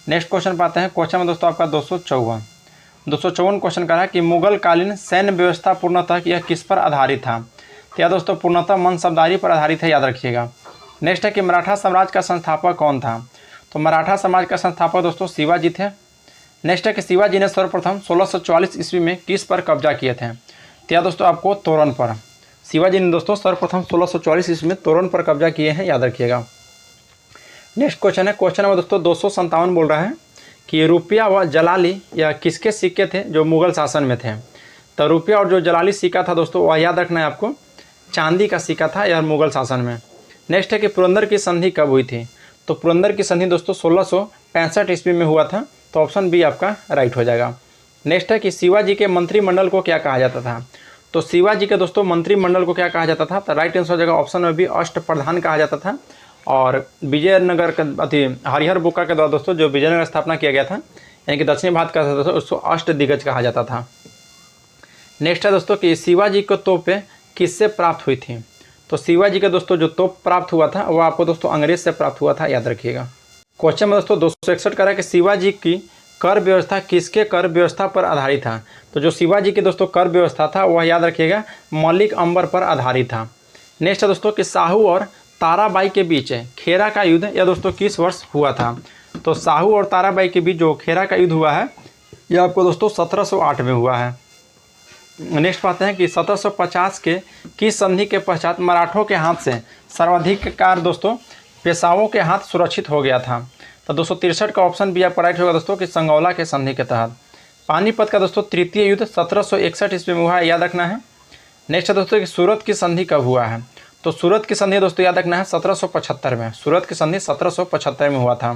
नेक्स्ट क्वेश्चन पाते हैं। क्वेश्चन में दोस्तों आपका 254 क्वेश्चन का है कि मुगल कालीन सैन्य व्यवस्था पूर्णतः यह किस पर आधारित था। तो यह दोस्तों पूर्णतः मनसबदारी पर आधारित है, याद रखिएगा। नेक्स्ट है कि मराठा साम्राज्य का संस्थापक कौन था। तो मराठा समाज का संस्थापक दोस्तों शिवाजी थे। नेक्स्ट है कि शिवाजी ने सर्वप्रथम 1644 ईस्वी में किस पर कब्जा किए थे। तो यह दोस्तों आपको तोरण पर, शिवाजी ने दोस्तों सर्वप्रथम 1644 ईस्वी में तोरण पर कब्जा किए हैं, याद रखिएगा। नेक्स्ट क्वेश्चन है। क्वेश्चन नंबर दोस्तों 257 बोल रहा है कि रुपया व जलाली या किसके सिक्के थे जो मुगल शासन में थे। तो रुपया और जो जलाली सिक्का था दोस्तों, वह याद रखना है आपको, चांदी का सिक्का था यह मुगल शासन में। नेक्स्ट है कि पुरंदर की संधि कब हुई थी। तो पुरंदर की संधि दोस्तों 1665 ईस्वी में हुआ था। तो ऑप्शन बी आपका राइट हो जाएगा। नेक्स्ट है कि शिवाजी के मंत्रिमंडल को क्या कहा जाता था। तो शिवाजी के दोस्तों मंत्रिमंडल को क्या कहा जाता था। तो राइट आंसर हो जाएगा ऑप्शन में बी, अष्टप्रधान कहा जाता था। और विजयनगर के हरिहर बुक्का के द्वारा दोस्तों जो विजयनगर स्थापना किया गया था, यानी कि दक्षिणी भारत का दोस्तों, उसको अष्टदिग्गज कहा जाता था। नेक्स्ट है दोस्तों कि शिवाजी को तोपें किससे प्राप्त हुई थी। तो शिवाजी के दोस्तों जो तोप प्राप्त हुआ था वो आपको दोस्तों अंग्रेज से प्राप्त हुआ था, याद रखिएगा। क्वेश्चन में दोस्तों 261 का है कि शिवाजी की कर व्यवस्था किसके कर व्यवस्था पर आधारित था। तो जो शिवाजी की दोस्तों कर व्यवस्था था वह याद रखिएगा मलिक अंबर पर आधारित था। नेक्स्ट है दोस्तों कि साहू और ताराबाई के बीच खेरा का युद्ध यह दोस्तों किस वर्ष हुआ था। तो साहू और ताराबाई के बीच जो खेरा का युद्ध हुआ है यह आपको दोस्तों 1708 में हुआ है। नेक्स्ट पाते हैं कि 1750 के किस संधि के पश्चात मराठों के हाथ से सर्वाधिकार दोस्तों पेशवाओं के हाथ सुरक्षित हो गया था। तो 263 का ऑप्शन भी आपका राइट होगा दोस्तों कि संगौला के संधि के तहत। पानीपत का दोस्तों तृतीय युद्ध 1761 ईस्वी में हुआ है, याद रखना है। नेक्स्ट है दोस्तों कि सूरत की संधि कब हुआ है। तो सूरत की संधि दोस्तों याद रखना है 1775 में। सूरत की संधि 1775 में हुआ था।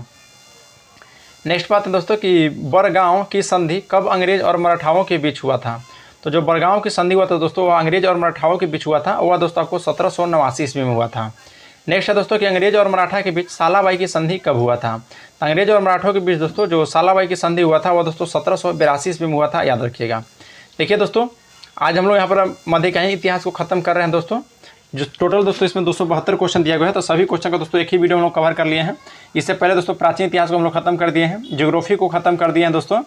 नेक्स्ट बात है दोस्तों कि बड़गांव की संधि कब अंग्रेज और मराठाओं के बीच हुआ था। तो जो बड़गांव की संधि हुआ था दोस्तों वह अंग्रेज और मराठाओं के बीच हुआ था, वह दोस्तों आपको 1789 ईस्वी में हुआ था। नेक्स्ट है दोस्तों कि अंग्रेज और मराठा के बीच सालाबाई की संधि कब हुआ था। तो अंग्रेज और मराठों के बीच दोस्तों जो सालाबाई की संधि हुआ था वह दोस्तों 1782 ईस्वी में हुआ था, याद रखिएगा। देखिए दोस्तों आज हम लोग यहाँ पर मध्यकालीन इतिहास को खत्म कर रहे हैं दोस्तों। जो टोटल दोस्तों इसमें 272 क्वेश्चन दिया गया है, तो सभी क्वेश्चन का दोस्तों एक ही वीडियो हम लोग कवर कर लिए हैं। इससे पहले दोस्तों प्राचीन इतिहास को हम लोग खत्म कर दिए हैं, ज्योग्राफी को खत्म कर दिए हैं दोस्तों,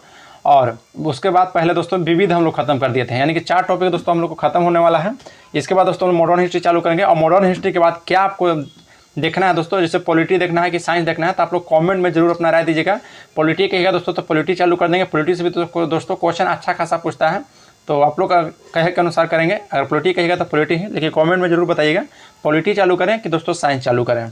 और उसके बाद पहले दोस्तों विविध हम लोग खत्म कर दिए थे, यानी कि 4 टॉपिक दोस्तों हम लोग को खत्म होने वाला है। इसके बाद दोस्तों हम मॉडर्न हिस्ट्री चालू करेंगे, और मॉडर्न हिस्ट्री के बाद क्या आपको देखना है दोस्तों, जैसे पॉलिटी देखना है कि साइंस देखना है, तो आप लोग कमेंट में जरूर अपना राय दीजिएगा। पॉलिटी कहेगा दोस्तों तो पॉलिटी चालू कर देंगे। पॉलिटी से भी दोस्तों क्वेश्चन अच्छा खासा पूछता है, तो आप लोग कहे के अनुसार करेंगे। अगर पॉलिटी कहेगा तो पॉलिटी ही, लेकिन कमेंट में जरूर बताइएगा पॉलिटी चालू करें कि दोस्तों साइंस चालू करें।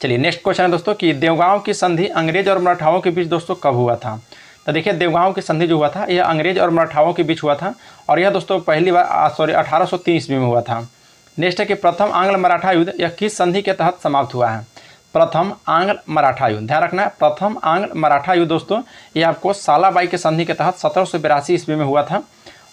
चलिए नेक्स्ट क्वेश्चन है दोस्तों कि देवगांव की संधि अंग्रेज और मराठाओं के बीच दोस्तों कब हुआ था। तो देखिए देवगांव की संधि जो हुआ था यह अंग्रेज और मराठाओं के बीच हुआ था, और यह दोस्तों पहली बार 1830 ईस्वी में हुआ था। नेक्स्ट है कि प्रथम आंग्ल मराठा युद्ध यह किस संधि के तहत समाप्त हुआ है। प्रथम आंग्ल मराठा युद्ध, ध्यान रखना है, प्रथम आंग्ल मराठा युद्ध दोस्तों ये आपको सालाबाई के संधि के तहत 1782 ईस्वी में हुआ था।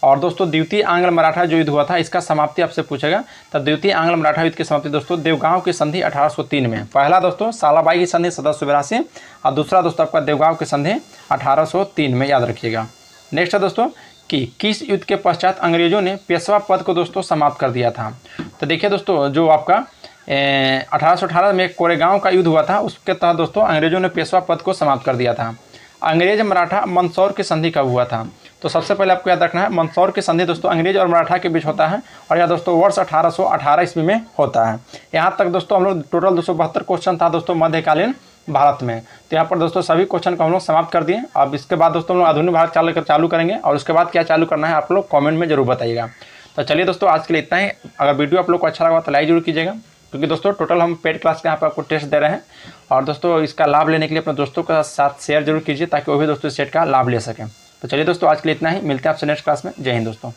और दोस्तों द्वितीय आंग्ल मराठा जो युद्ध हुआ था इसका समाप्ति आपसे पूछेगा, तो द्वितीय आंग्ल मराठा युद्ध की समाप्ति दोस्तों देवगांव की संधि 1803 में। पहला दोस्तों सालाबाई की संधि 1782 और दूसरा दोस्तों आपका देवगांव की संधि 1803 में, याद रखिएगा। नेक्स्ट है दोस्तों कि किस युद्ध के पश्चात अंग्रेजों ने पेशवा पद को दोस्तों समाप्त कर दिया था। तो देखिए दोस्तों जो आपका 1818 में कोरेगांव का युद्ध हुआ था, उसके तहत दोस्तों अंग्रेजों ने पेशवा पद को समाप्त कर दिया था। अंग्रेज मराठा मंदसौर की संधि कब हुआ था। तो सबसे पहले आपको याद रखना है मंदसौर की संधि दोस्तों अंग्रेज और मराठा के बीच होता है, और यह दोस्तों वर्ष 1818 ईस्वी में होता है। यहाँ तक दोस्तों हम लोग टोटल 272 क्वेश्चन था दोस्तों मध्यकालीन भारत में। तो यहाँ पर दोस्तों सभी क्वेश्चन को हम लोग समाप्त कर दिए। अब इसके बाद दोस्तों हम लोग आधुनिक भारत चालू करेंगे, और उसके बाद क्या चालू करना है आप लोग कमेंट में जरूर बताइएगा। तो चलिए दोस्तों आज के लिए इतना ही। अगर वीडियो आप लोग को अच्छा लगा तो लाइक जरूर कीजिएगा, क्योंकि दोस्तों टोटल हम पेड क्लास के यहाँ पर आपको टेस्ट दे रहे हैं, और दोस्तों इसका लाभ लेने के लिए अपने दोस्तों के साथ शेयर जरूर कीजिए ताकि वो भी दोस्तों इस सेट का लाभ ले सकें। तो चलिए दोस्तों आज के लिए इतना ही, मिलते हैं आपसे नेक्स्ट क्लास में। जय हिंद दोस्तों।